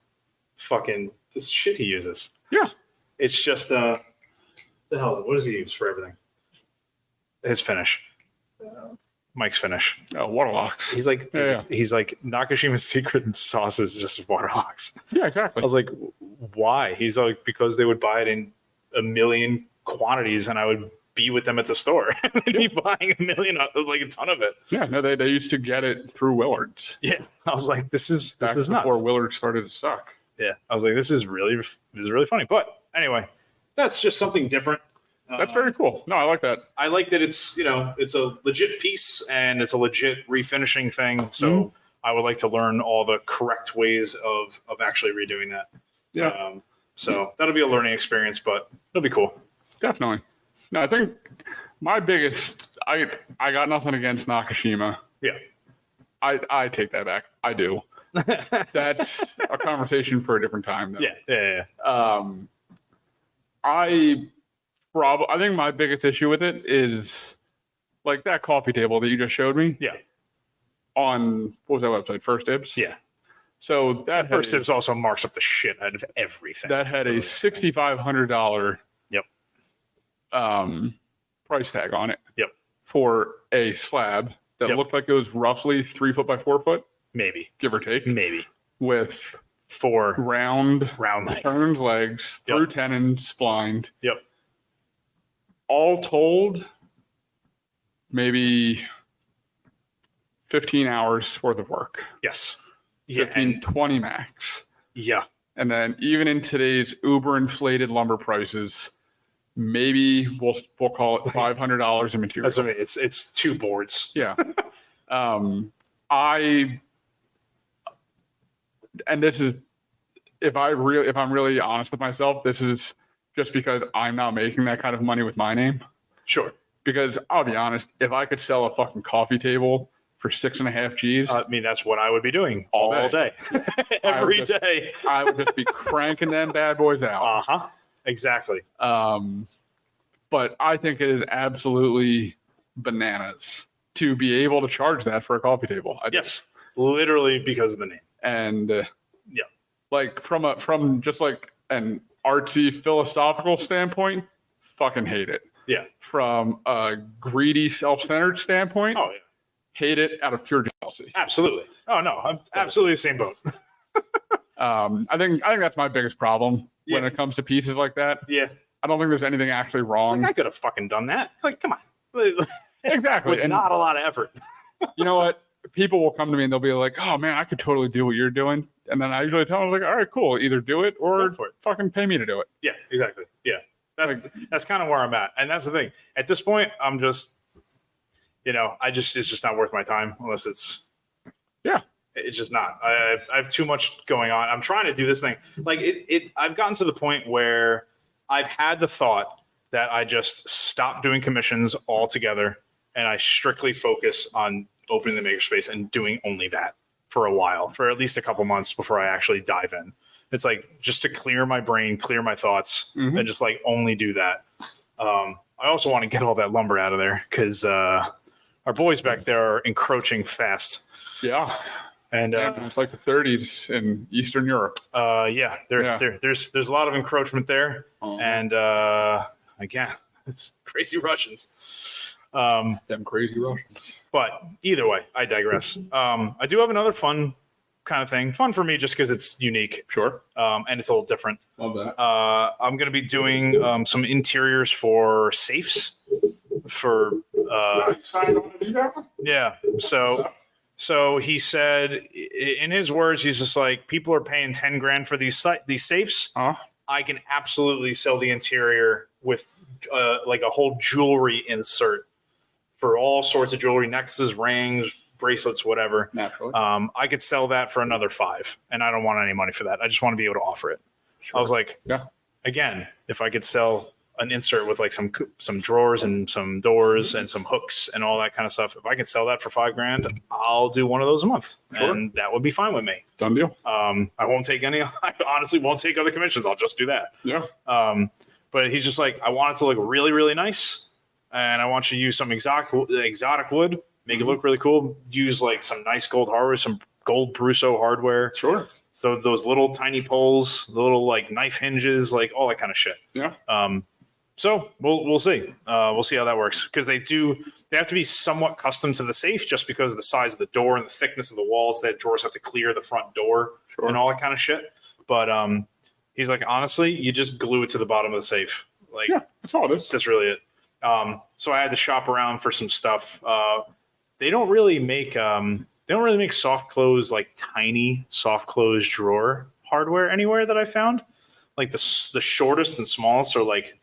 fucking this shit he uses. Yeah. It's just the hell is it? What does he use for everything? His finish. Mike's finish. Oh, Waterlocks. He's like, he's like Nakashima's secret sauce is just Waterlocks. Yeah, exactly. I was like, why? He's like, because they would buy it in a million quantities, and I would be with them at the store. They'd be buying a million, like a ton of it. Yeah, no, they used to get it through Willard's. Yeah, I was like, this is before nuts. Willard started to suck. Yeah, I was like, this is really funny. But anyway, that's just something different. That's very cool. No, I like that. I like that it's it's a legit piece and it's a legit refinishing thing. So I would like to learn all the correct ways of actually redoing that. Yeah. So that'll be a learning experience, but it'll be cool. Definitely. No, I think my biggest I got nothing against Nakashima. Yeah. I take that back. I do. That's a conversation for a different time, though. Yeah. I think my biggest issue with it is like that coffee table that you just showed me. Yeah. on what was that website? First Dibs. Yeah. So that First Dibs also marks up the shit out of everything. That had a $6,500 Yep. Price tag on it. Yep. For a slab that looked like it was roughly 3 foot by 4 foot, maybe, give or take, maybe, with 4 round legs, turns legs, through tenons, splined. Yep. All told, maybe 15 hours worth of work. Yes. 15, 20 max. Yeah. And then even in today's uber inflated lumber prices, maybe we'll call it $500 in material. That's what I mean. It's 2 boards. Yeah. And this is if I'm really honest with myself, this is just because I'm not making that kind of money with my name. Sure. Because I'll be honest, if I could sell a fucking coffee table for 6.5 G's, I mean, that's what I would be doing all day. Every day. I would just be cranking them bad boys out. Exactly. But I think it is absolutely bananas to be able to charge that for a coffee table. Yes, literally because of the name. And like from just like an artsy philosophical standpoint, fucking hate it. Yeah. From a greedy, self-centered standpoint, hate it out of pure jealousy. Absolutely. Oh no, I'm absolutely the same boat. I think that's my biggest problem when it comes to pieces like that. Yeah. I don't think there's anything actually wrong. I could have fucking done that. It's like, come on. Exactly. With not a lot of effort. You know what? People will come to me and they'll be like, "Oh man, I could totally do what you're doing." And then I usually tell them, like, "All right, cool. Either do it or fucking pay me to do it." Yeah, exactly. Yeah. That's kind of where I'm at. And that's the thing. At this point, I'm just, it's just not worth my time unless it's just not. I have too much going on. I'm trying to do this thing. Like I've gotten to the point where I've had the thought that I just stop doing commissions altogether and I strictly focus on opening the makerspace and doing only that for a while, for at least a couple months before I actually dive in. It's like just to clear my brain, clear my thoughts, and just like only do that. I also want to get all that lumber out of there because our boys back there are encroaching fast. Yeah. And it's like the 30s in Eastern Europe. There's a lot of encroachment there, and again, it's crazy Russians. Them crazy Russians. But either way, I digress. I do have another fun kind of thing. Fun for me just because it's unique. Sure. And it's a little different. Love that. I'm going to be doing some interiors for safes. Yeah. So he said, in his words, he's just like, people are paying 10 grand for these safes. I can absolutely sell the interior with like a whole jewelry insert for all sorts of jewelry, necklaces, rings, bracelets, whatever. Naturally. I could sell that for another 5, and I don't want any money for that. I just want to be able to offer it. Sure. I was like, again, if I could sell an insert with like some drawers and some doors and some hooks and all that kind of stuff, if I can sell that for 5 grand, I'll do one of those a month. Sure. And that would be fine with me. Done deal. I won't take I honestly won't take other commissions. I'll just do that. Yeah. But he's just like, I want it to look really, really nice. And I want you to use some exotic wood, make it look really cool. Use like some nice gold hardware, some gold Brusso hardware. Sure. So those little tiny poles, the little like knife hinges, like all that kind of shit. Yeah. So we'll see. We'll see how that works because they have to be somewhat custom to the safe just because of the size of the door and the thickness of the walls. That drawers have to clear the front door and all that kind of shit. But he's like, honestly, you just glue it to the bottom of the safe. Like, that's all it is. That's really it. So I had to shop around for some stuff. They don't really make soft close, like tiny soft close drawer hardware anywhere that I found. Like the shortest and smallest are like,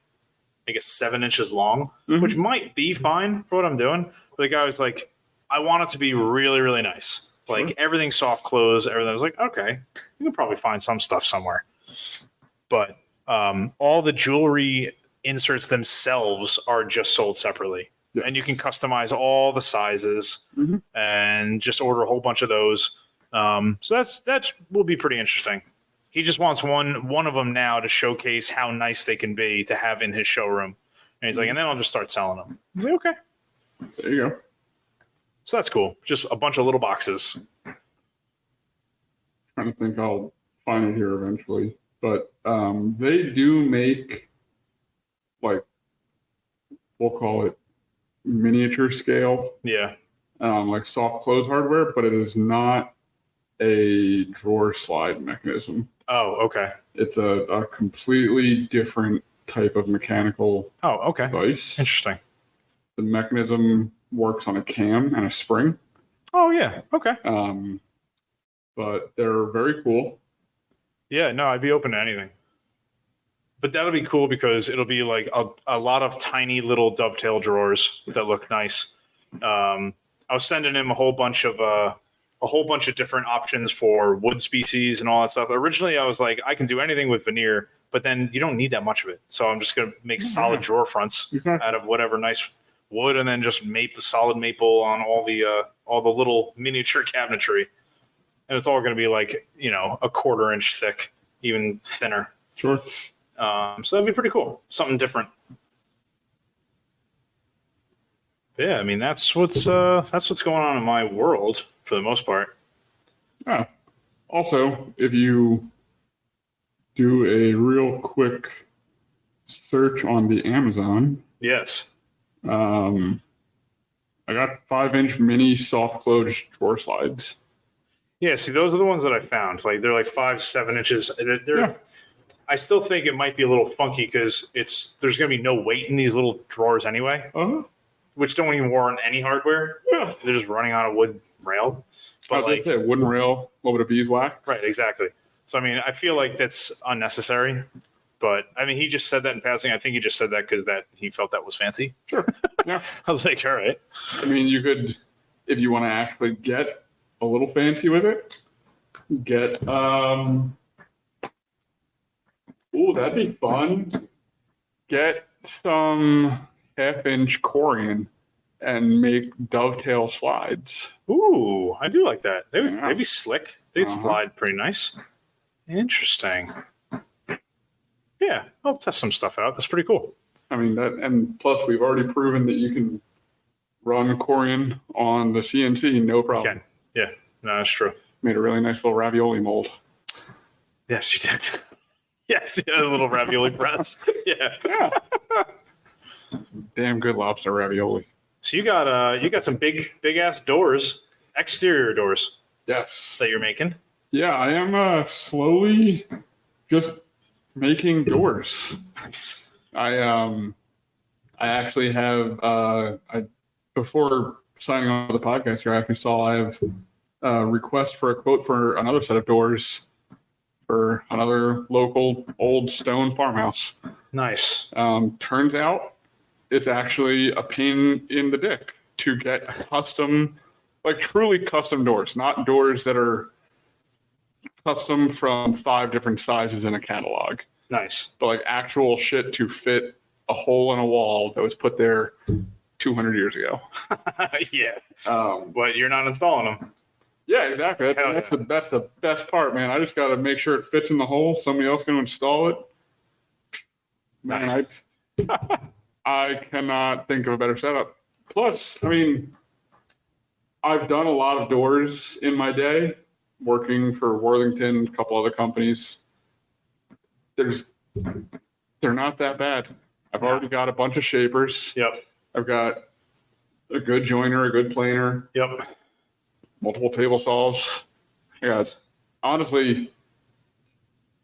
I guess 7 inches long, which might be fine for what I'm doing. But the guy was like, I want it to be really, really nice. Sure. Like everything soft close, everything. I was like, okay, you can probably find some stuff somewhere. But all the jewelry inserts themselves are just sold separately. Yes. And you can customize all the sizes and just order a whole bunch of those. So that will be pretty interesting. He just wants one of them now to showcase how nice they can be to have in his showroom. And he's like, and then I'll just start selling them. I was like, okay. There you go. So that's cool. Just a bunch of little boxes. Trying to think, I'll find it here eventually. But they do make, like, we'll call it miniature scale, Yeah. like soft close hardware, but it is not a drawer slide mechanism. Oh, okay. It's a completely different type of mechanical Oh, okay. device. Interesting. The mechanism works on a cam and a spring. Oh, yeah. Okay. But they're very cool. Yeah, no, I'd be open to anything. But that'll be cool because it'll be like a lot of tiny little dovetail drawers that look nice. I was sending him a whole bunch of different options for wood species and all that stuff. Originally, I was like, I can do anything with veneer, but then you don't need that much of it. So I'm just going to make solid drawer fronts out of whatever nice wood, and then just solid maple on all the little miniature cabinetry. And it's all going to be like, a 1/4 inch thick, even thinner. Sure. So that'd be pretty cool. Something different. But yeah, I mean that's what's going on in my world for the most part. Yeah. Also, if you do a real quick search on the Amazon, Yes. I got 5-inch mini soft close drawer slides. Yeah, see, those are the ones that I found. Like they're like 5-7 inches. Yeah. I still think it might be a little funky because there's going to be no weight in these little drawers anyway, which don't even warrant any hardware. Yeah. They're just running on a wood rail. But I was going to say, wooden rail, a little bit of beeswax. Right, exactly. So I mean, I feel like that's unnecessary. But I mean, he just said that in passing. I think he just said that because he felt that was fancy. Sure. Yeah. I was like, all right. I mean, you could, if you want to actually get a little fancy with it, get that'd be fun. Get some 1/2-inch Corian and make dovetail slides. Ooh, I do like that. They'd be slick. They'd slide pretty nice. Interesting. Yeah, I'll test some stuff out. That's pretty cool. I mean, that, and plus we've already proven that you can run Corian on the CNC, no problem. Again, yeah, no, that's true. Made a really nice little ravioli mold. Yes, you did. Yes, yeah, a little ravioli press. Yeah. Damn good lobster ravioli. So you got some big ass doors, exterior doors. Yes. That you're making. Yeah, I am slowly just making doors. Nice. I actually have before signing on to the podcast here, I actually saw I have a request for a quote for another set of doors for another local old stone farmhouse. Nice. Turns out it's actually a pain in the dick to get custom, like truly custom doors, not doors that are custom from 5 different sizes in a catalog. Nice. But like actual shit to fit a hole in a wall that was put there 200 years ago. Yeah. But you're not installing them. Yeah, exactly. That's the best part, man. I just got to make sure it fits in the hole. Somebody else going to install it. Man, Nice. I cannot think of a better setup. Plus, I mean, I've done a lot of doors in my day, working for Worthington, a couple other companies. They're not that bad. I've already got a bunch of shapers. Yep. I've got a good joiner, a good planer. Yep. Multiple table saws. Yeah, honestly,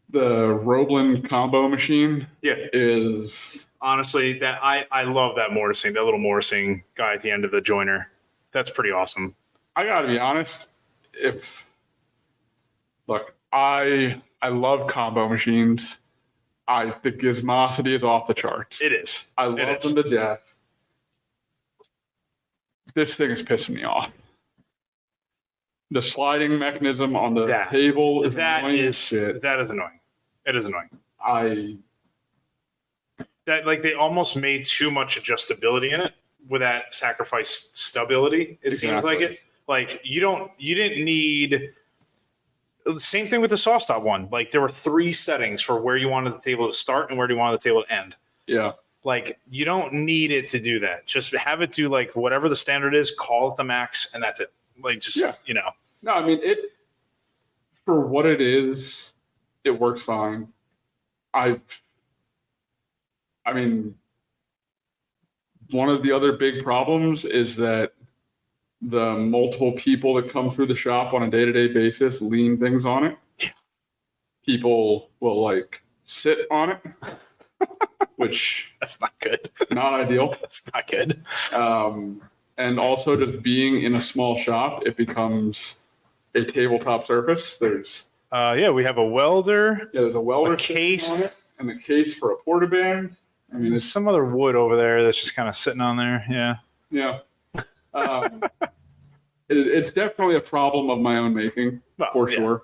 the Roblin combo machine is honestly that I love that mortising, that little mortising guy at the end of the joiner. That's pretty awesome. I gotta be honest, I love combo machines. The gizmosity is off the charts. It is. I love them to death. This thing is pissing me off. The sliding mechanism on the table is annoying as shit. That is annoying. It is annoying. They almost made too much adjustability in it with that sacrifice stability. It seems like it. Like you didn't need. Same thing with the SawStop one. Like there were 3 settings for where you wanted the table to start and where you wanted the table to end. Yeah. Like, you don't need it to do that. Just have it do like whatever the standard is, call it the max, and that's it. Like, just, No, I mean, for what it is, it works fine. I mean, one of the other big problems is that the multiple people that come through the shop on a day-to-day basis lean things on it. Yeah. People will like sit on it, which that's not good. Not ideal. That's not good. And also just being in a small shop, it becomes a tabletop surface. There's we have a welder. Yeah, there's a welder case on it, and the case for a porta bag. I mean, it's some other wood over there that's just kind of sitting on there. Yeah. Yeah. It's definitely a problem of my own making, for sure.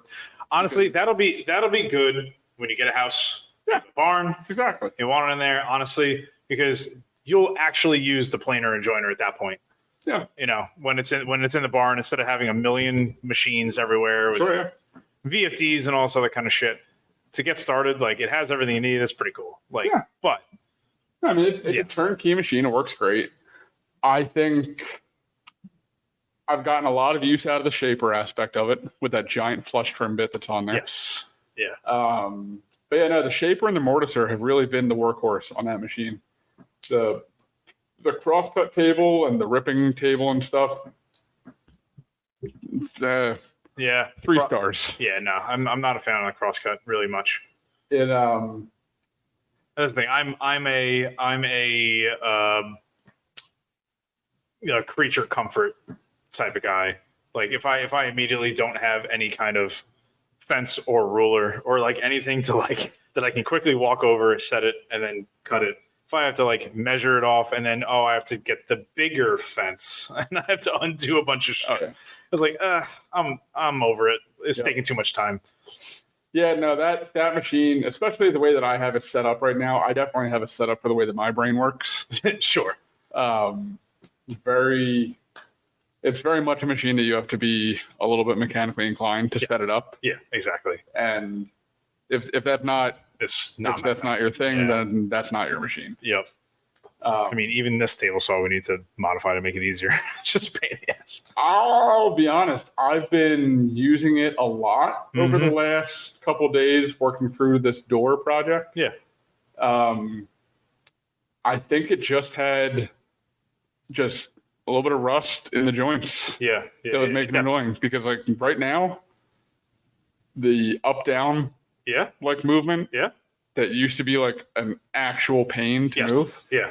Honestly, that'll be good when you get a house, a barn. Exactly. You want it in there, honestly, because you'll actually use the planer and joiner at that point. Yeah. When it's in the barn, instead of having a million machines everywhere with VFDs and all this other kind of shit. To get started, like, it has everything you need. That's pretty cool. Like, but I mean, it's a turnkey machine. It works great. I think I've gotten a lot of use out of the shaper aspect of it with that giant flush trim bit that's on there. Yes. Yeah. But yeah, no, the shaper and the mortiser have really been the workhorse on that machine. The crosscut table and the ripping table and stuff. 3 stars. Yeah, no, I'm not a fan of the crosscut really much. It That's the thing. I'm a creature comfort type of guy. Like, if I immediately don't have any kind of fence or ruler or like anything to like that I can quickly walk over, set it, and then cut it. If I have to like measure it off and then I have to get the bigger fence and I have to undo a bunch of shit. Okay. I was like, I'm over it. It's taking too much time. Yeah, no, that machine, especially the way that I have it set up right now, I definitely have it set up for the way that my brain works. Sure. It's very much a machine that you have to be a little bit mechanically inclined to set it up. Yeah, exactly. And if that's not your thing, then that's not your machine. Yep. I mean, even this table saw we need to modify to make it easier. It's just a pain in the ass. I'll be honest. I've been using it a lot over the last couple of days working through this door project. Yeah. I think it just had a little bit of rust in the joints. Yeah. That was making it annoying because, like, right now, the up-down like movement that used to be like an actual pain to move. Yeah.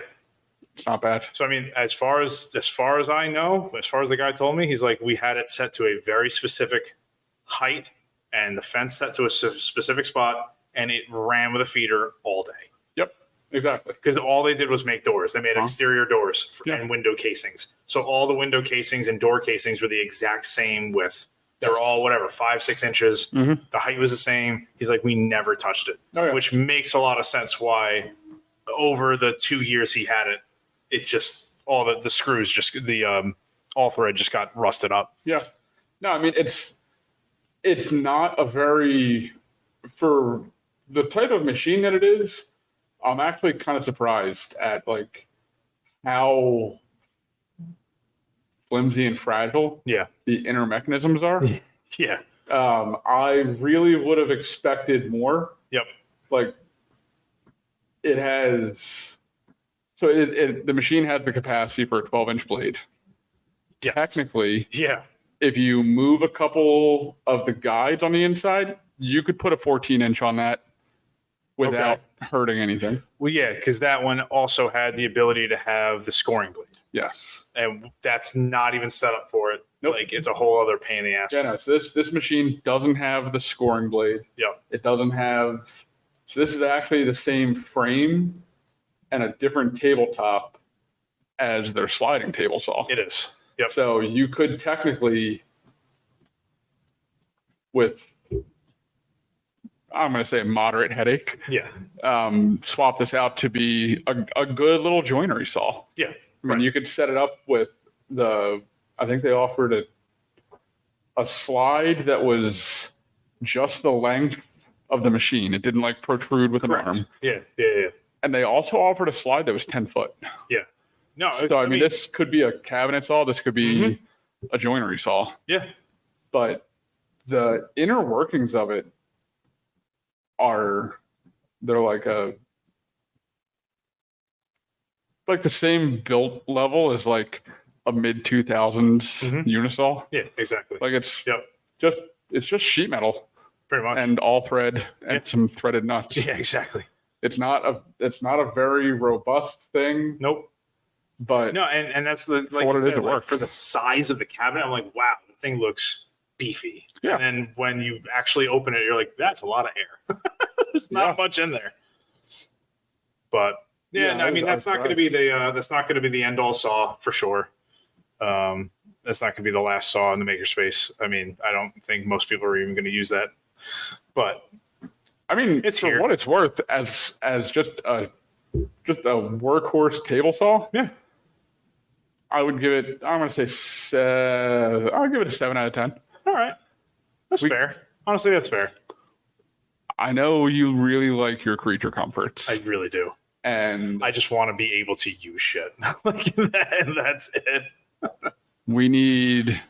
It's not bad. So, I mean, as far as I know, as far as the guy told me, he's like, we had it set to a very specific height and the fence set to a specific spot, and it ran with a feeder all day. Yep, exactly. Because all they did was make doors. They made exterior doors and window casings. So all the window casings and door casings were the exact same width. They were all 5-6 inches. The height was the same. He's like, we never touched it, which makes a lot of sense why over the 2 years he had it, it just, all the screws, just the all thread just got rusted up. Yeah. No, I mean, it's not a very, for the type of machine that it is, I'm actually kind of surprised at like how flimsy and fragile the inner mechanisms are. Yeah. I really would have expected more. Yep. Like, it has, so the machine has the capacity for a 12-inch blade. Yeah. Technically, if you move a couple of the guides on the inside, you could put a 14-inch on that without hurting anything. Well, yeah, because that one also had the ability to have the scoring blade. Yes. And that's not even set up for it. Nope. Like, it's a whole other pain in the ass. Yeah, no, so this machine doesn't have the scoring blade. Yep. It doesn't have, so this is actually the same frame and a different tabletop as their sliding table saw. It is. Yep. So you could technically, with, I'm going to say a moderate headache, swap this out to be a good little joinery saw. Yeah. I mean, you could set it up with I think they offered a slide that was just the length of the machine. It didn't like protrude with an arm. Yeah. And they also offered a slide that was 10 foot. Yeah. No. So, I mean, this could be a cabinet saw. This could be a joinery saw. Yeah. But the inner workings of it they're like the same built level as like a mid 2000s unisaw. Yeah, exactly. Like it's just sheet metal. Pretty much. And all thread and some threaded nuts. Yeah, exactly. It's not a very robust thing. Nope. But no, and that's the like what it is, it works. For the size of the cabinet. I'm like, wow, the thing looks beefy. Yeah. And then when you actually open it, you're like, that's a lot of air. There's not much in there. But I mean, that's not going to be the end all saw for sure. That's not going to be the last saw in the makerspace. I mean, I don't think most people are even going to use that. But I mean, it's for what it's worth, as just a workhorse table saw. Yeah, I would give it. I'm going to say I would give it a 7 out of 10. All right, that's fair. Honestly, that's fair. I know you really like your creature comforts. I really do, and I just want to be able to use shit like that, and that's it. We need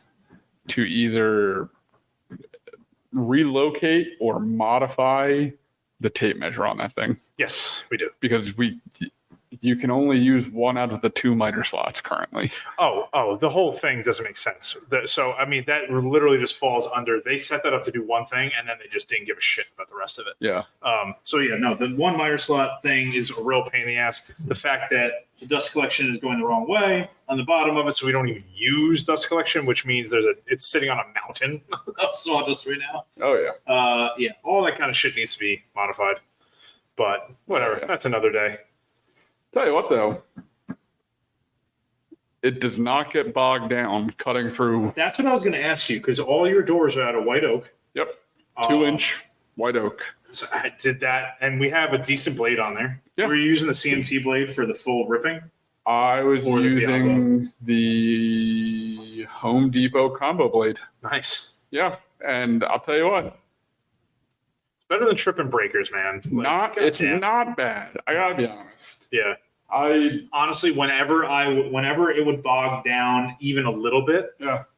to either relocate or modify the tape measure on that thing. Yes, we do. Because you can only use one out of the 2 miter slots currently. Oh, the whole thing doesn't make sense. So, I mean, that literally just falls under, they set that up to do one thing, and then they just didn't give a shit about the rest of it. Yeah. The 1 miter slot thing is a real pain in the ass. The fact that the dust collection is going the wrong way on the bottom of it, so we don't even use dust collection, which means it's sitting on a mountain of sawdust right now. Oh, yeah. All that kind of shit needs to be modified. But whatever, That's another day. Tell you what, though, it does not get bogged down cutting through. That's what I was going to ask you, because all your doors are out of white oak. Yep, 2-inch white oak. So I did that, and we have a decent blade on there. Yeah. Were you using the CMT blade for the full ripping? I was using the Home Depot combo blade. Nice. Yeah, and I'll tell you what. It's better than tripping breakers, man. It's not bad. I gotta be honest. Yeah. I honestly, whenever it would bog down even a little bit,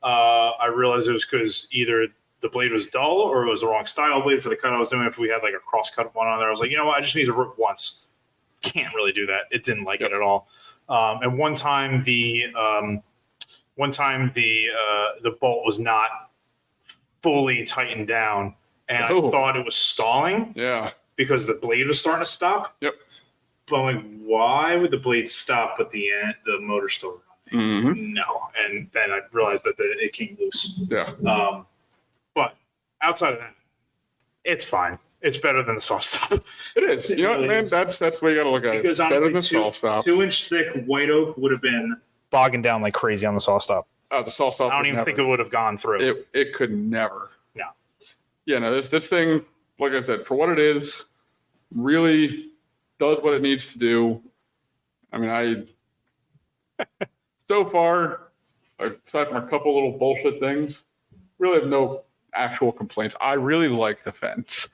I realized it was because either the blade was dull or it was the wrong style blade for the cut I was doing. If we had like a cross cut one on there, I was like, you know what, I just need to rip once. Can't really do that. It didn't like it at all. And one time the bolt was not fully tightened down, and I thought it was stalling. Yeah. Because the blade was starting to stop. Yep. But I'm like, why would the blade stop but the motor's still running? Mm-hmm. No. And then I realized that it came loose. Yeah. But outside of that, it's fine. It's better than the saw stop. It is. You know what, man? That's the way you got to look at it. Because better than honestly, saw stop. 2-inch thick white oak would have been bogging down like crazy on the saw stop. Oh, the saw stop. I don't even think it would have gone through. It could never. No. Yeah, no, this thing, like I said, for what it is, really does what it needs to do. I mean, so far, aside from a couple little bullshit things, really have no actual complaints. I really like the fence.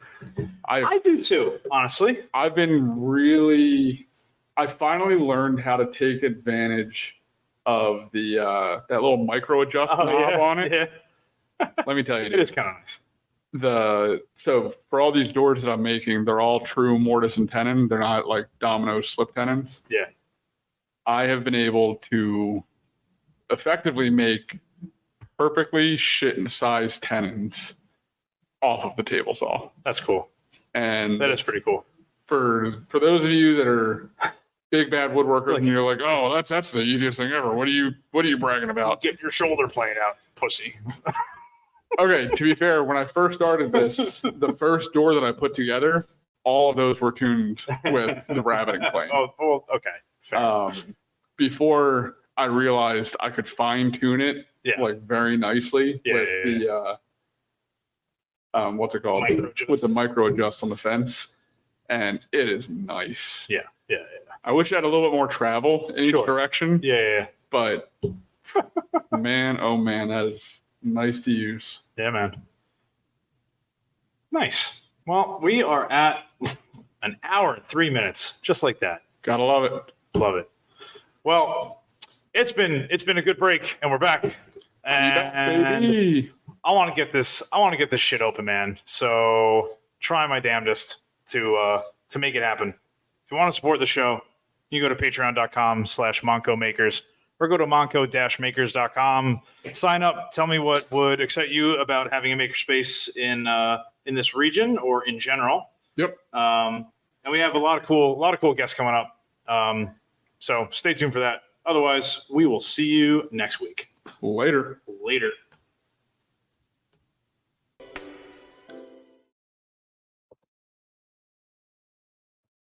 I do too, honestly. I finally learned how to take advantage of the that little micro adjust knob on it. Yeah. Let me tell you, it is kind of nice. So for all these doors that I'm making, they're all true mortise and tenon. They're not like domino slip tenons. Yeah. I have been able to effectively make perfectly shit-sized tenons off of the table saw. That's cool. And that is pretty cool. For those of you that are big bad woodworkers and you're like, oh, that's the easiest thing ever. What are you bragging about? Get your shoulder plane out, pussy. Okay, to be fair, when I first started this, the first door that I put together, all of those were tuned with the rabbiting plane. Oh, well, okay. Before I realized I could fine tune it like very nicely with the what's it called? With the micro adjust on the fence, and it is nice. Yeah. I wish I had a little bit more travel in each direction. Yeah. But man, oh man, that is nice to use. Yeah, man. Nice. Well, we are at An hour and 3 minutes, just like that. Gotta love it. Love it. Well, it's been a good break, and we're back. And Baby. I want to get this shit open, man. So try my damnedest to make it happen. If you want to support the show, you go to patreon.com/MoncoMakers or go to monco-makers.com. Sign up. Tell me what would excite you about having a makerspace in this region or in general. Yep. And we have a lot of cool guests coming up. So stay tuned for that. Otherwise, we will see you next week. Later. Later.